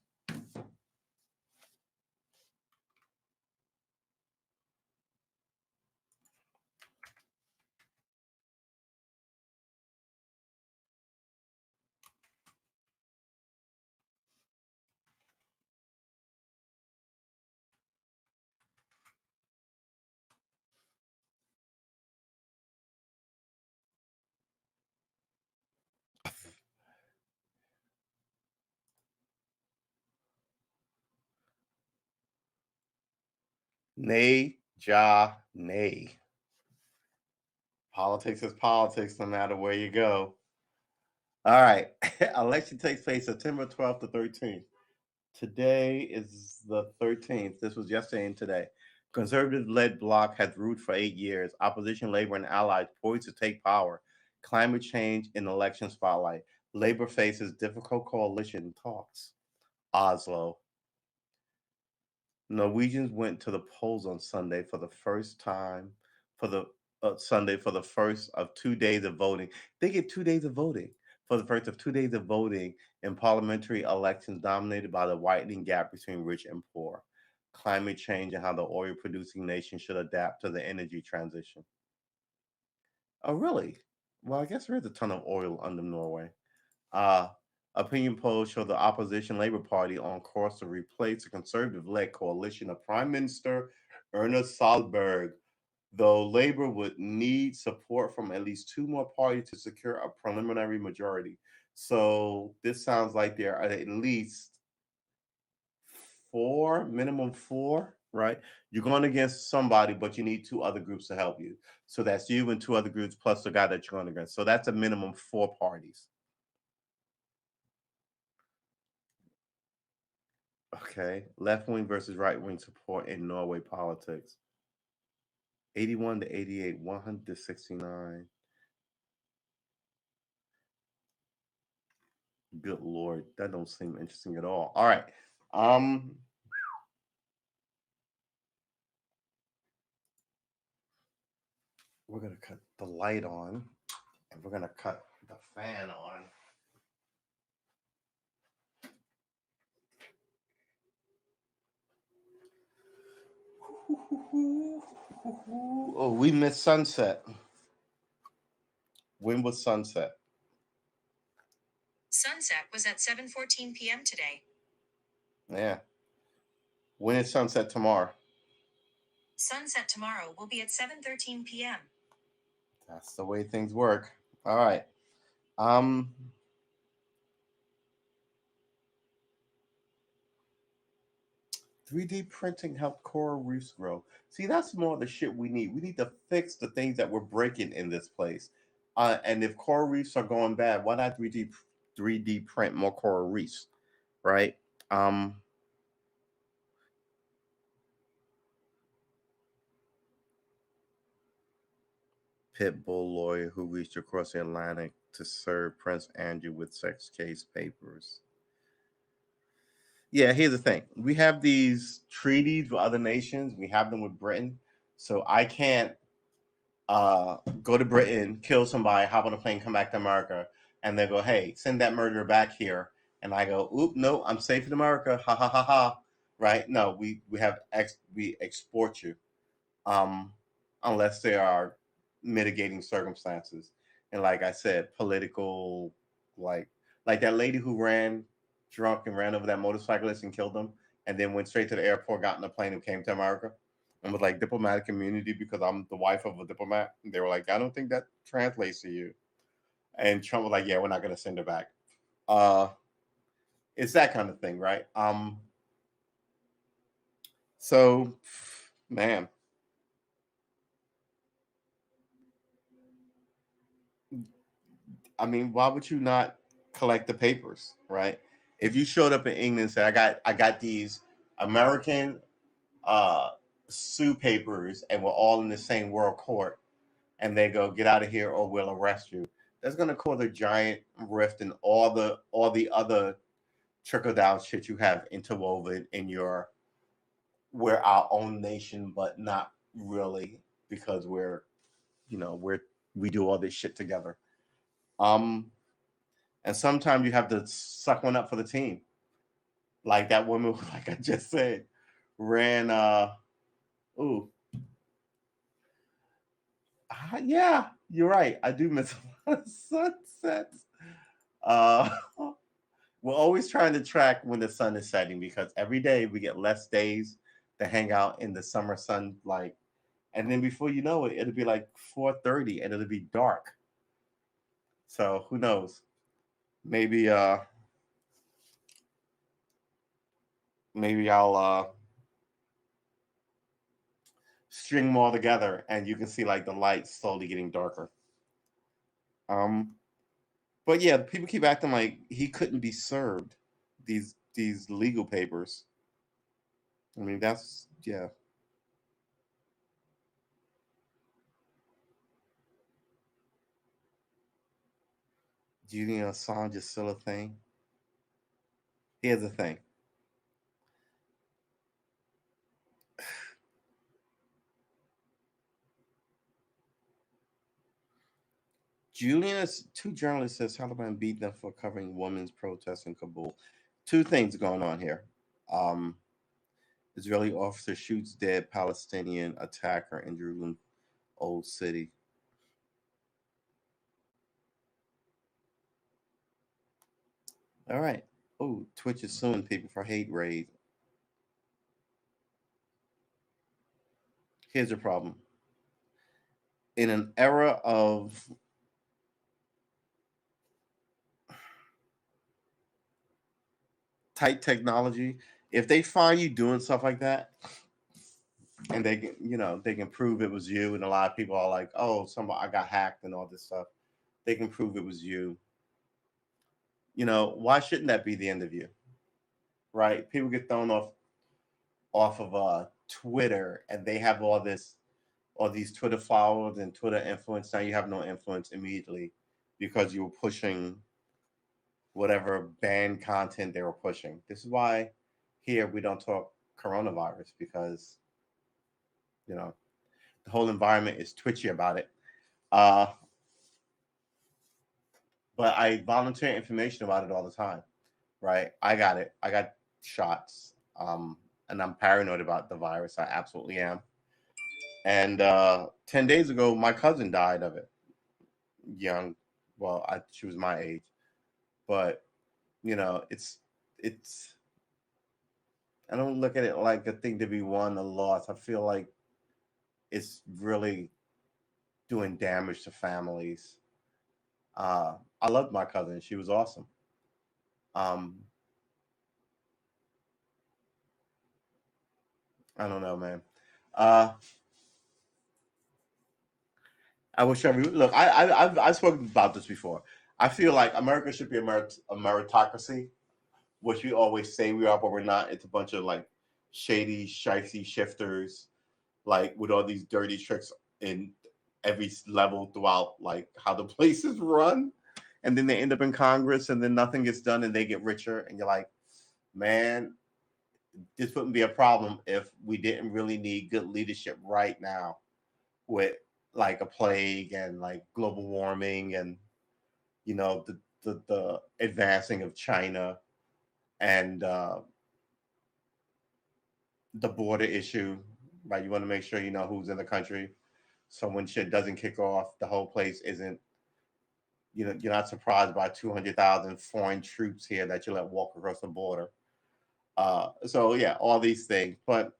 Nay, ja, nay. Politics is politics no matter where you go. All right. Election takes place September 12th to 13th. Today is the 13th. This was yesterday and today. Conservative-led bloc has ruled for 8 years. Opposition, Labor, and allies poised to take power. Climate change in election spotlight. Labor faces difficult coalition talks. Oslo. Norwegians went to the polls on Sunday for the first time for the Sunday for the first of 2 days of voting. They get 2 days of voting for the first of 2 days of voting in parliamentary elections dominated by the widening gap between rich and poor, climate change, and how the oil producing nation should adapt to the energy transition. Oh, really? Well, I guess there is a ton of oil under Norway. Uh, Opinion polls show the opposition Labour Party on course to replace the conservative-led coalition of Prime Minister Erna Solberg, though Labour would need support from at least 2 more parties to secure a preliminary majority. So this sounds like there are at least 4, minimum 4, right? You're going against somebody, but you need 2 other groups to help you. So that's you and 2 other groups plus the guy that you're going against. So that's a minimum 4 parties. Okay, left wing versus right wing support in Norway politics. 81 to 88, 100 to 69. Good lord, that don't seem interesting at all. All right. Um we're gonna cut the light on and we're gonna cut the fan on. Oh, we missed sunset. When was sunset? Sunset was at 7:14 p.m. today. Yeah. When is sunset tomorrow? Sunset tomorrow will be at 7:13 p.m. That's the way things work. All right. Um 3D printing helped coral reefs grow. See, that's more of the shit we need. We need to fix the things that we're breaking in this place. And if coral reefs are going bad, why not 3D print more coral reefs, right? Um, Pitbull lawyer who reached across the Atlantic to serve Prince Andrew with sex case papers. Yeah, here's the thing. We have these treaties with other nations. We have them with Britain. So I can't go to Britain, kill somebody, hop on a plane, come back to America, and they go, "Hey, send that murderer back here." And I go, "Oop, no, I'm safe in America." Ha ha ha ha. Right? No, we export you, um, unless there are mitigating circumstances, and like I said, political, like like that lady who ran drunk and ran over that motorcyclist and killed him, and then went straight to the airport, got in a plane, and came to America and was like diplomatic immunity because I'm the wife of a diplomat. And they were like, I don't think that translates to you. And Trump was like, yeah, we're not going to send her back. Uh, it's that kind of thing, right? So, man, I mean, why would you not collect the papers, right? If you showed up in England and said, I got these American uh, sue papers and we're all in the same world court, and they go, get out of here or we'll arrest you. That's gonna cause a giant rift in all the other trickle down shit you have interwoven in your we're our own nation, but not really because we do all this shit together. Um, and sometimes you have to suck one up for the team, like that woman, like I just said, ran. Ooh, yeah, you're right. I do miss a lot of sunsets. Uh, we're always trying to track when the sun is setting because every day we get less days to hang out in the summer sunlight, and then before you know it, it'll be like 4:30 and it'll be dark. So who knows? Maybe maybe I'll string them all together and you can see like the light slowly getting darker. Um, but yeah, people keep acting like he couldn't be served these legal papers. I mean, that's yeah. Julian Assange is still a thing. Here's the thing. Two journalists says Taliban beat them for covering women's protests in Kabul. Two things going on here. Um, Israeli officer shoots dead Palestinian attacker in Jerusalem Old City. All right. Oh, Twitch is suing people for hate raid. Here's the problem. In an era of tight technology, if they find you doing stuff like that, and they can, they can prove it was you, and a lot of people are like, "Oh, somebody I got hacked and all this stuff." They can prove it was you. Why shouldn't that be the end of you? Right? People get thrown off of Twitter, and they have all these Twitter followers and Twitter influence. Now you have no influence immediately because you were pushing whatever banned content they were pushing. This is why here we don't talk coronavirus because the whole environment is twitchy about it. Uh, but I volunteer information about it all the time, right? I got it. I got shots, and I'm paranoid about the virus. I absolutely am. And 10 days ago, my cousin died of it. Young, well, she was my age, but it's. I don't look at it like a thing to be won or lost. I feel like it's really doing damage to families. I loved my cousin; she was awesome. Um, I don't know, man. Uh, I wish look. I've spoken about this before. I feel like America should be a meritocracy, which we always say we are, but we're not. It's a bunch of like shady, shicey shifters, like with all these dirty tricks in every level throughout, like how the place is run. And then they end up in Congress, and then nothing gets done, and they get richer. And you're like, man, this wouldn't be a problem if we didn't really need good leadership right now with like a plague and like global warming and the advancing of China and the border issue, right? You want to make sure you know who's in the country. So when shit doesn't kick off, the whole place isn't, you're not surprised by 200,000 foreign troops here that you let walk across the border. So yeah, all these things. But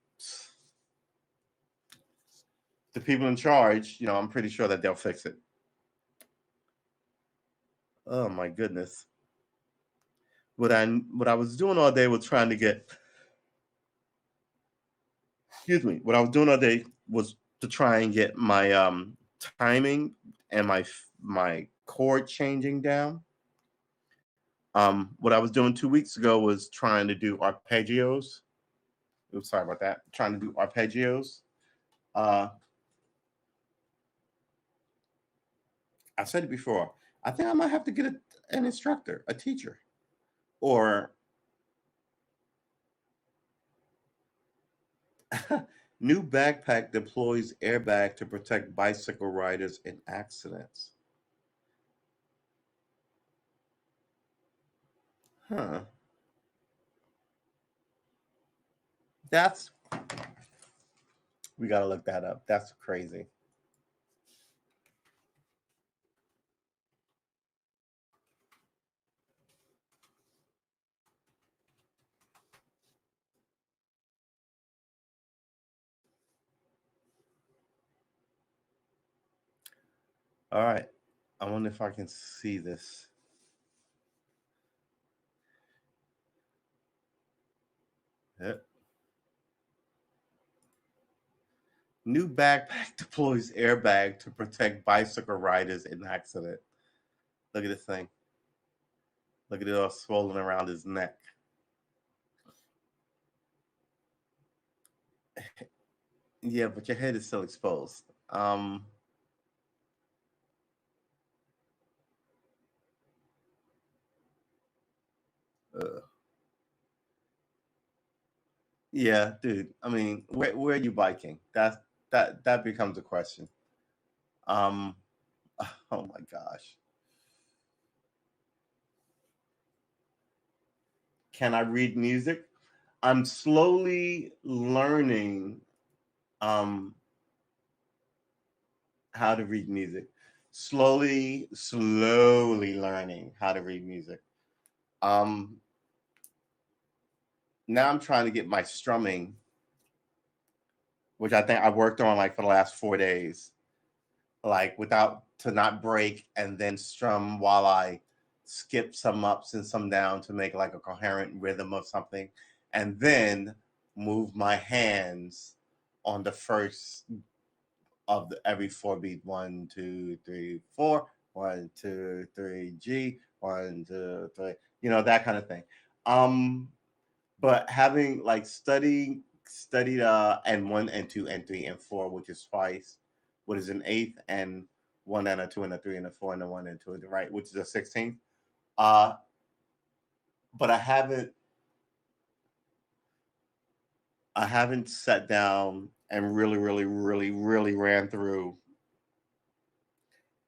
the people in charge, I'm pretty sure that they'll fix it. Oh my goodness. What I was doing all day was trying to get excuse me, what I was doing all day was to try and get my timing and my chord changing down. What I was doing 2 weeks ago was trying to do arpeggios. Oops, sorry about that. Trying to do arpeggios. Uh, I said it before. I think I might have to get an instructor, a teacher, or new backpack deploys airbag to protect bicycle riders in accidents. Huh. That's we gotta look that up. That's crazy. All right. I wonder if I can see this. Yep. New backpack deploys airbag to protect bicycle riders in accident. Look at this thing. Look at it all swollen around his neck. Yeah, but your head is still exposed. Uh, yeah, dude. I mean, where are you biking? That becomes a question. Um, oh my gosh. Can I read music? I'm slowly learning um how to read music. Slowly learning how to read music. Um Now I'm trying to get my strumming, which I think I worked on like for the last 4 days, like without to not break and then strum while I skip some ups and some down to make like a coherent rhythm of something, and then move my hands on the first of the every four beat. 1, 2, 3, 4. 1, 2, 3, G. 1, 2, 3. That kind of thing. But having like studied and 1 and 2 and 3 and 4, which is twice, what is an eighth, and 1 and a 2 and a 3 and a 4 and a 1 and 2 and right, which is a 16th. Uh, but I haven't sat down and really, really, really, really ran through.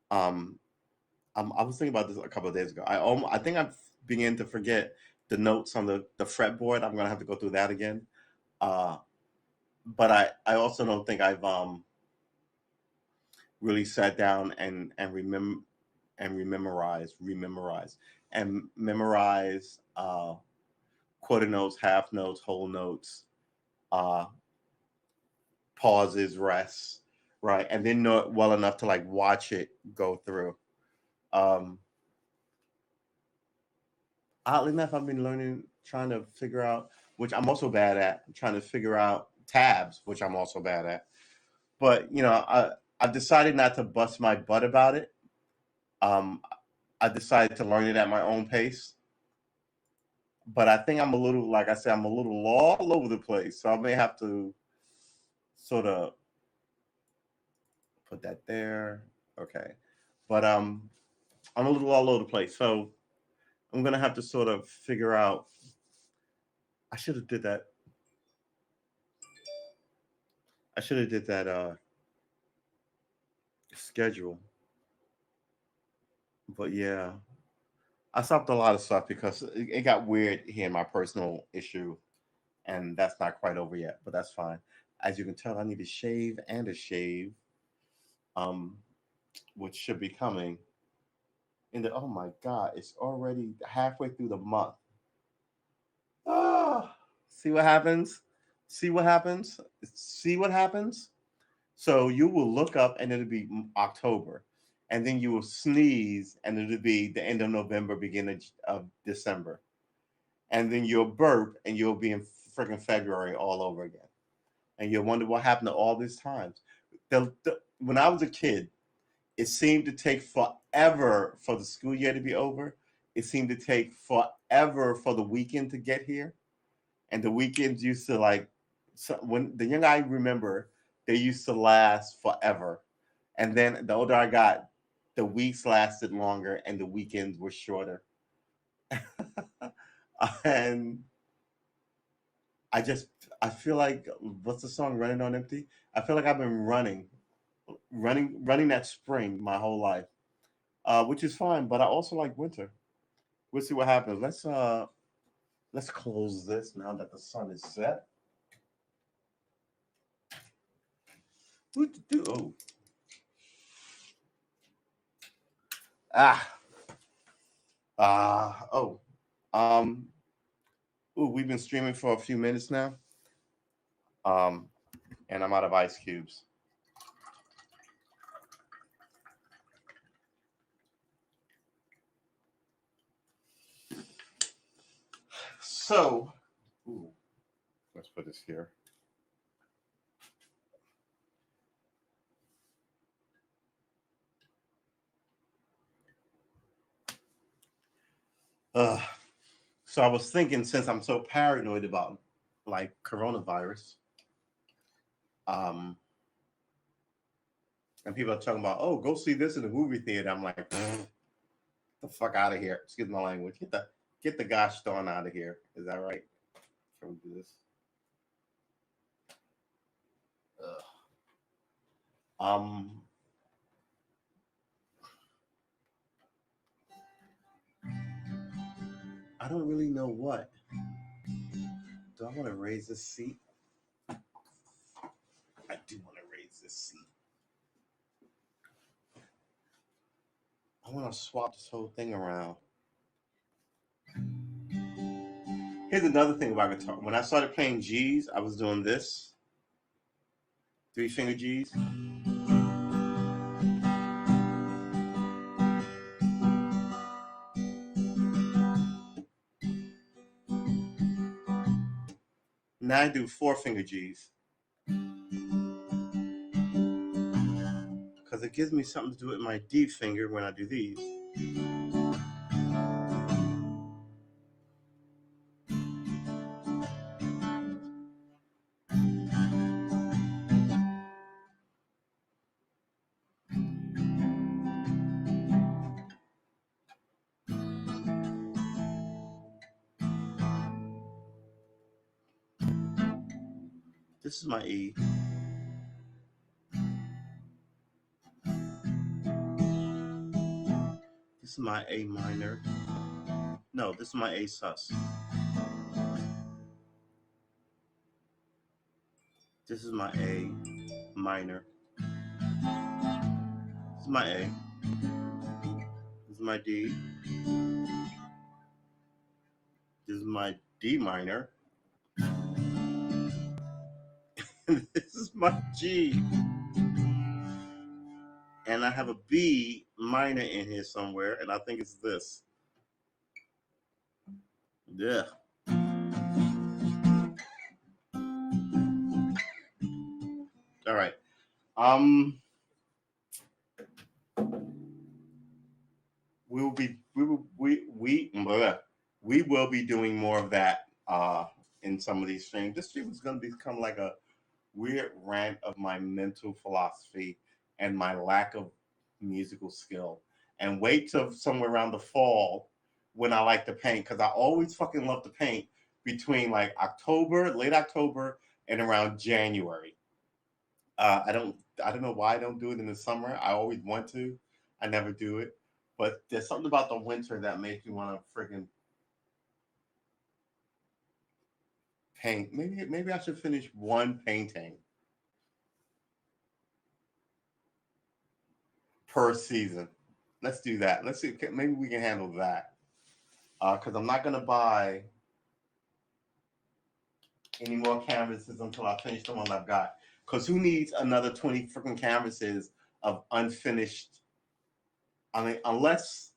Um, I was thinking about this a couple of days ago. I think I began to forget the notes on the fretboard. I'm gonna have to go through that again. Uh, but I also don't think I've really sat down and memorize quarter notes, half notes, whole notes, uh, pauses, rests, right, and then know it well enough to like watch it go through. Um, Oddly enough, I've been learning, trying to figure out, which I'm also bad at, trying to figure out tabs, which I'm also bad at. But I've decided not to bust my butt about it. Um, I decided to learn it at my own pace. But I think I'm a little, like I said, I'm a little all over the place. So I may have to sort of put that there. Okay. But I'm a little all over the place. So I'm gonna have to sort of figure out. I should have did that. I should have did that schedule. But yeah, I stopped a lot of stuff because it got weird here in my personal issue, and that's not quite over yet. But that's fine. As you can tell, I need a shave and a shave, um, which should be coming. Oh my god, it's already halfway through the month. Ah, see what happens? See what happens? See what happens? So you will look up and it'll be October. And then you will sneeze and it'll be the end of November, beginning of December. And then you'll burp and you'll be in freaking February all over again. And you'll wonder what happened to all these times. When I was a kid, it seemed to take forever for the school year to be over. It seemed to take forever for the weekend to get here. And the weekends used to like, so when the younger I remember, they used to last forever. And then the older I got, the weeks lasted longer and the weekends were shorter. And I just, I feel like, what's the song, Running on Empty? I feel like I've been running that spring my whole life, which is fine. But I also like winter. We'll see what happens. Let's close this now that the sun is set. What to do? Oh, ah, oh, um, ooh, we've been streaming for a few minutes now. Um, and I'm out of ice cubes. So, ooh, let's put this here. Uh, so I was thinking, since I'm so paranoid about like coronavirus, um, and people are talking about, oh, go see this in the movie theater. I'm like, the fuck out of here. Excuse my language. Get the gosh darn out of here. Is that right? Can we do this? Ugh. Um, I don't really know what. Do I want to raise this seat? I do want to raise this seat. I want to swap this whole thing around. Here's another thing about guitar. When I started playing G's, I was doing this. 3-finger G's. Now I do 4-finger G's. Because it gives me something to do with my D finger when I do these. This is my E. This is my A minor. No, this is my A sus. This is my A minor. This is my A. This is my D. This is my D minor. This is my G. And I have a B minor in here somewhere, and I think it's this. Yeah. All right. We will be we will be doing more of that in some of these streams. This stream is going to become like a weird rant of my mental philosophy and my lack of musical skill. And wait till somewhere around the fall when I like to paint, because I always fucking love to paint between like October, late October, and around January. I don't know why I don't do it in the summer. I always want to. I never do it. But there's something about the winter that makes me want to freaking paint. Maybe I should finish one painting per season. Let's do that. Let's see. Maybe we can handle that. Because I'm not gonna buy any more canvases until I finish the one I've got. Because who needs another 20 freaking canvases of unfinished? I mean, unless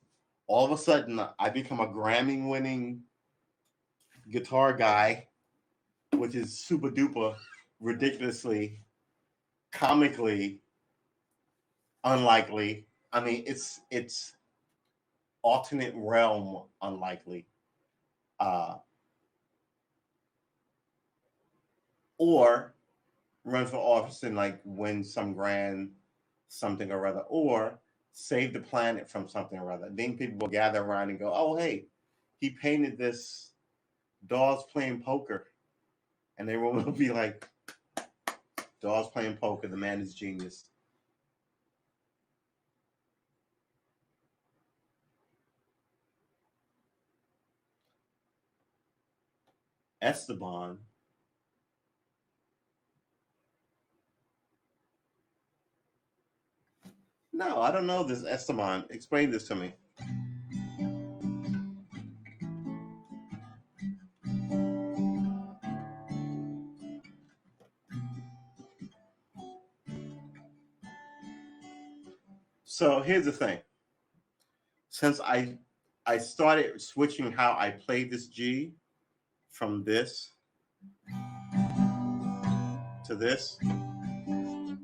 all of a sudden I become a Grammy-winning guitar guy, which is super duper ridiculously comically unlikely. I mean, it's alternate realm unlikely. Uh, or run for office and like win some grand something or other, or save the planet from something or other. Then people will gather around and go, "Oh, hey, he painted this dolls playing poker," and everyone will be like, "Dolls playing poker. The man is genius." Esteban. No, I don't know this Esteban. Explain this to me. So here's the thing. Since I started switching how I play this G from this to this,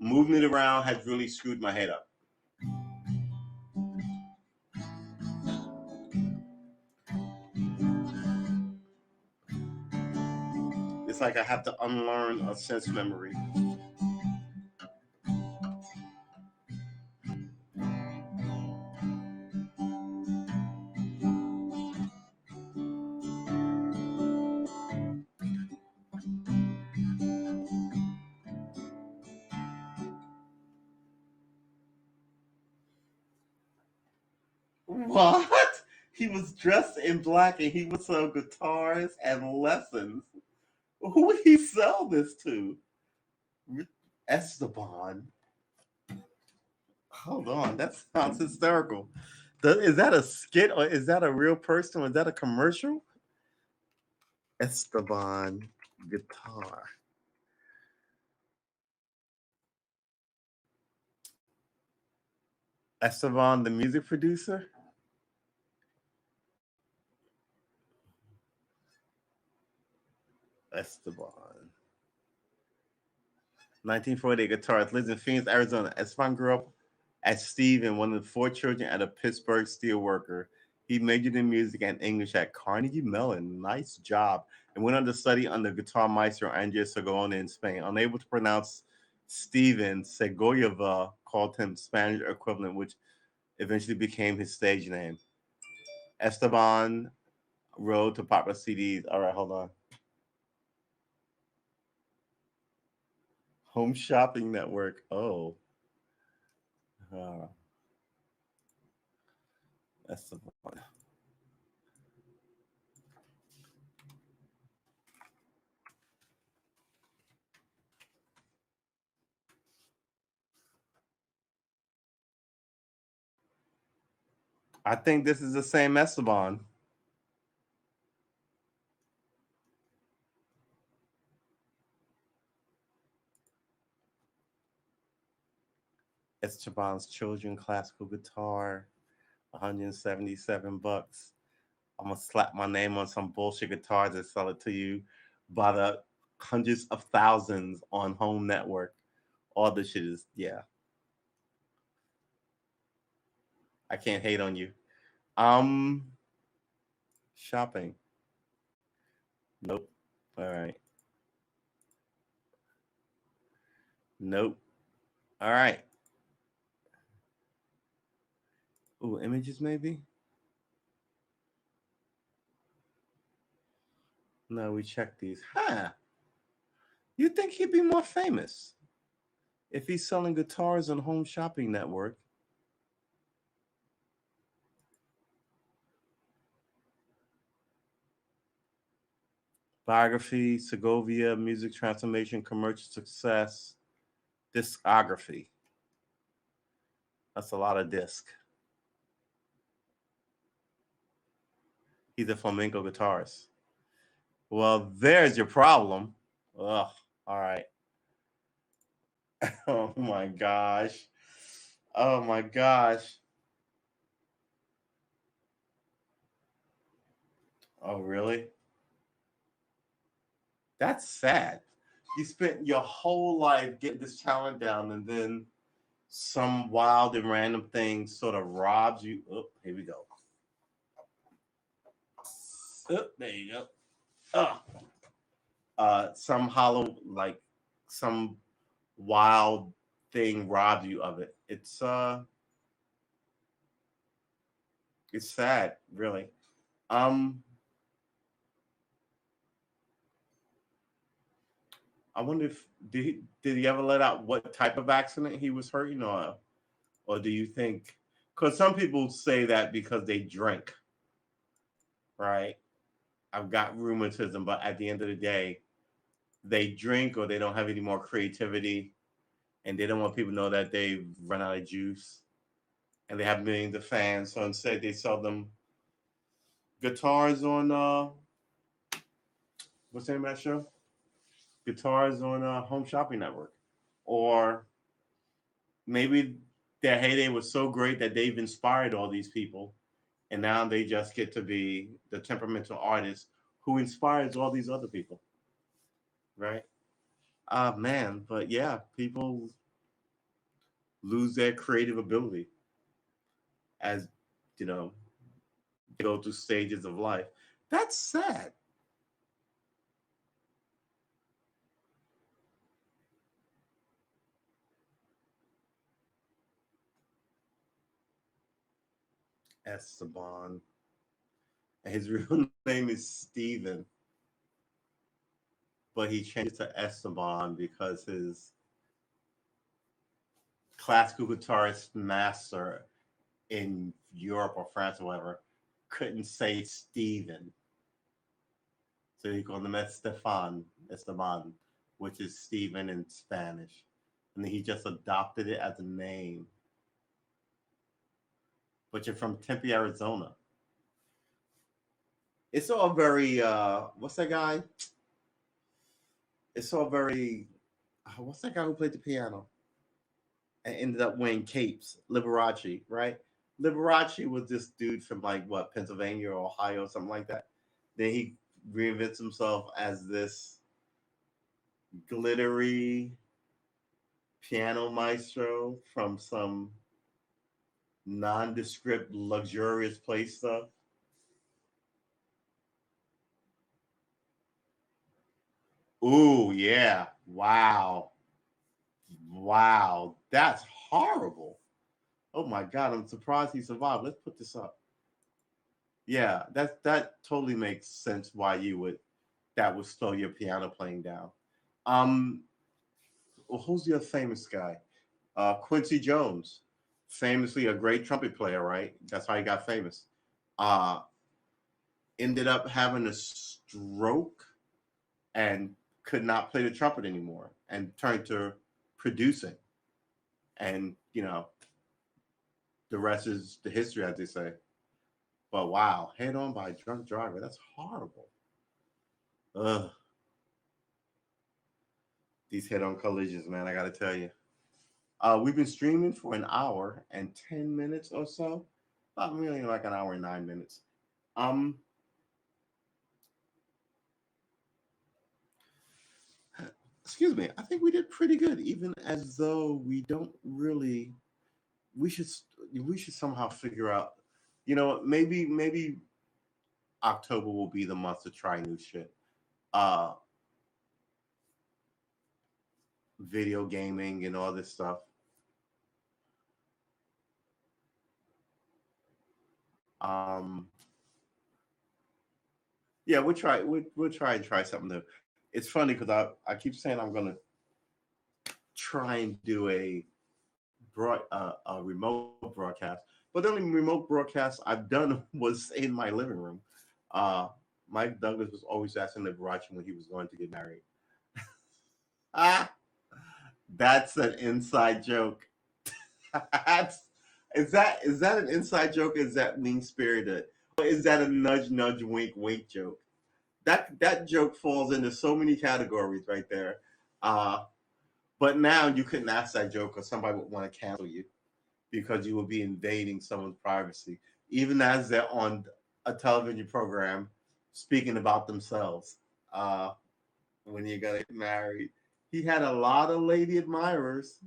moving it around has really screwed my head up. It's like I have to unlearn a sense memory. What? He was dressed in black and he would sell guitars and lessons. Who would he sell this to? Esteban. Hold on, that sounds hysterical. Is that a skit or is that a real person or is that a commercial? Esteban guitar. Esteban, the music producer? Esteban. 1948 guitarist, lives in Phoenix, Arizona. Esteban grew up as Steve and one of the four children at a Pittsburgh steelworker. He majored in music and English at Carnegie Mellon. Nice job. And went on to study under guitar maestro Andrea Segona in Spain. Unable to pronounce Steven, Segoyeva called him Spanish equivalent, which eventually became his stage name. Esteban wrote to popular CDs. All right, hold on. Home Shopping Network. Oh. Uh, Esteban. I think this is the same Esteban. Esteban's children classical guitar, 177 bucks. I'm gonna slap my name on some bullshit guitars and sell it to you by the hundreds of thousands on Home Network. All this shit is yeah. I can't hate on you. Um, shopping. Nope. All right. Nope. All right. Ooh, images maybe. No, we checked these. Huh? You think he'd be more famous if he's selling guitars on Home Shopping Network? Biography, Segovia, music transformation, commercial success, discography. That's a lot of disc. He's a flamenco guitarist. Well, there's your problem. Ugh. All right. Oh my gosh. Oh my gosh. Oh, really? That's sad. You spent your whole life getting this talent down, and then some wild and random thing sort of robs you. Oh, here we go. Oh, there you go. Oh, some hollow, like some wild thing robs you of it. It's sad, really. Um, I wonder if did he ever let out what type of accident he was hurting, or do you think? Because some people say that because they drink, right? I've got rheumatism, but at the end of the day, they drink or they don't have any more creativity, and they don't want people to know that they've run out of juice, and they have millions of fans. So instead, they sell them guitars on what's the name of that show? Guitars on Home Shopping Network, or maybe their heyday was so great that they've inspired all these people, and now they just get to be the temperamental artist who inspires all these other people, right? Man, but yeah, people lose their creative ability as you know they go through stages of life. That's sad. Esteban. His real name is Steven, but he changed to Esteban because his classical guitarist master in Europe or France or whatever couldn't say Steven. So he called him Esteban, which is Stephen in Spanish. And then he just adopted it as a name. But you're from Tempe, Arizona. It's all very, what's that guy? It's all very, what's that guy who played the piano and ended up wearing capes? Liberace, right? Liberace was this dude from like what, Pennsylvania or Ohio, something like that. Then he reinvents himself as this glittery piano maestro from some nondescript, luxurious place stuff. Ooh, yeah. Wow. Wow. That's horrible. Oh my God. I'm surprised he survived. Let's put this up. Yeah, that totally makes sense why you would that would slow your piano playing down. Um, well, who's the other famous guy? Quincy Jones, famously a great trumpet player, right? That's how he got famous. Uh, Ended up having a stroke and could not play the trumpet anymore and turned to producing. And, the rest is the history, as they say. But wow, head on by a drunk driver. That's horrible. Ugh, these head on collisions, man, I got to tell you. We've been streaming for an hour and 10 minutes or so. About really like an hour and 9 minutes. Um, Excuse me. I think we did pretty good, even as though we don't really. We should we should somehow figure out. Maybe October will be the month to try new shit. Uh, Video gaming and all this stuff. Um, yeah, we'll try and try something new. It's funny because I keep saying I'm gonna try and do a remote broadcast, but the only remote broadcast I've done was in my living room. Uh, Mike Douglas was always asking Liberace when he was going to get married. Ah, that's an inside joke. That's, is that an inside joke? Is that mean spirited? Or is that a nudge nudge wink wink joke? That joke falls into so many categories right there. Uh, but now you couldn't ask that joke or somebody would want to cancel you because you will be invading someone's privacy, even as they're on a television program speaking about themselves. Uh, when you're gonna get married, he had a lot of lady admirers,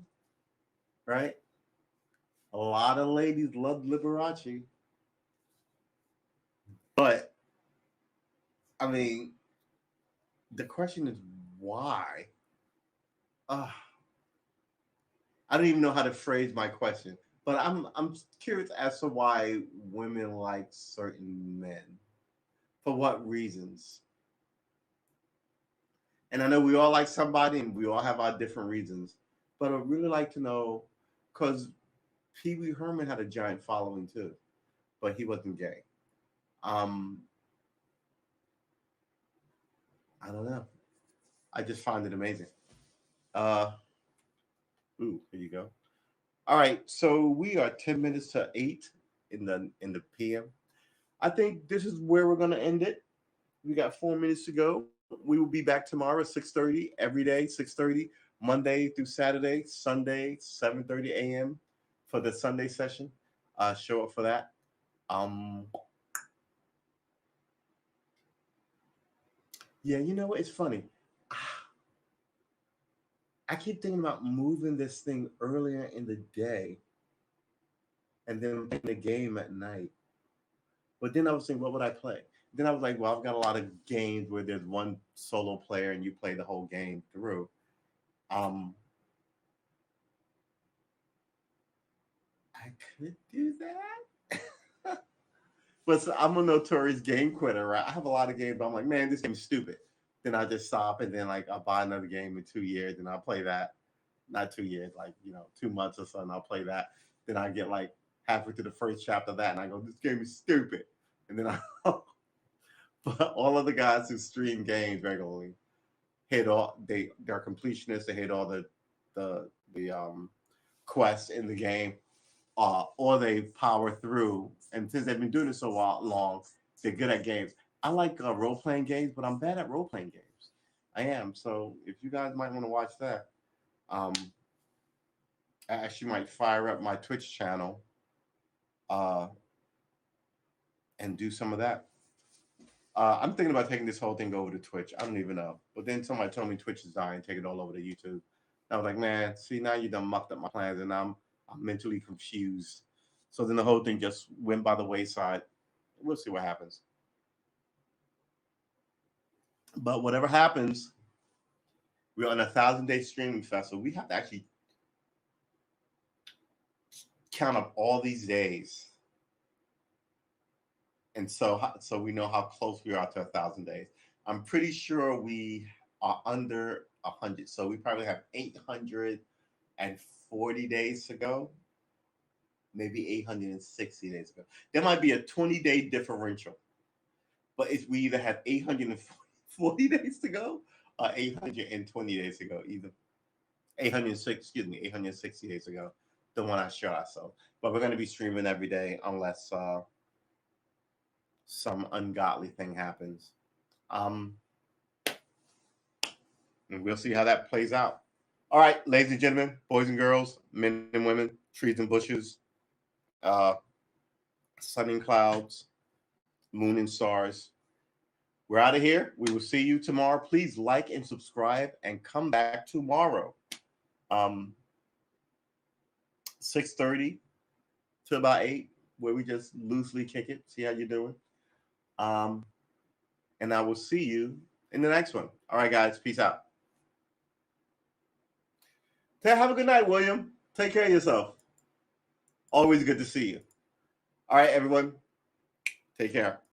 right? A lot of ladies love Liberace, but I mean, the question is why? Uh, I don't even know how to phrase my question, but I'm curious as to why women like certain men. For what reasons? And I know we all like somebody, and we all have our different reasons. But I'd really like to know, because Pee Wee Herman had a giant following too, but he wasn't gay. Um, I don't know. I just find it amazing. Uh, here you go. All right, so we are 10 minutes to 8 in the PM. I think this is where we're gonna end it. We got 4 minutes to go. We will be back tomorrow at 6:30 every day, 6:30 Monday through Saturday, Sunday 7:30 a.m. for the Sunday session. Show up for that. Um, yeah, you know what? It's funny. I keep thinking about moving this thing earlier in the day and then playing the game at night. But then I was thinking, what would I play? Then I was like, well, I've got a lot of games where there's one solo player and you play the whole game through. Um, I could do that. But so I'm a notorious game quitter, right? I have a lot of games, but I'm like, man, this game's stupid. Then I just stop and then like I'll buy another game in 2 years and I'll play that. Not 2 years, like 2 months or so, and I'll play that. Then I get like halfway through the first chapter of that and I go, this game is stupid. And then I but all of the guys who stream games regularly hit all they're completionists, they hit all the quests in the game, or they power through. And since they've been doing it so long, they're good at games. I like role playing games, but I'm bad at role playing games. I am. So if you guys might want to watch that, um, I actually might fire up my Twitch channel uh, and do some of that. I'm thinking about taking this whole thing over to Twitch. I don't even know. But then somebody told me Twitch is dying, take it all over to YouTube. I was like, man, see, now you done mucked up my plans and I'm mentally confused. So then the whole thing just went by the wayside. We'll see what happens. But whatever happens, we're on 1,000-day streaming festival. We have to actually count up all these days. And so we know how close we are to 1,000 days. I'm pretty sure we are under 100. So we probably have 840 days to go, maybe 860 days to go. There might be a 20-day differential, but if we either have 840 days to go or 820 days to go, either 860 days ago, the one I shot. So, but we're going to be streaming every day unless some ungodly thing happens. And we'll see how that plays out. All right, ladies and gentlemen, boys and girls, men and women, trees and bushes, sun and clouds, moon and stars. We're out of here. We will see you tomorrow. Please like and subscribe and come back tomorrow. 6:30 to about 8, where we just loosely kick it, see how you're doing. And I will see you in the next one. All right, guys. Peace out. Have a good night, William. Take care of yourself. Always good to see you. All right, everyone. Take care.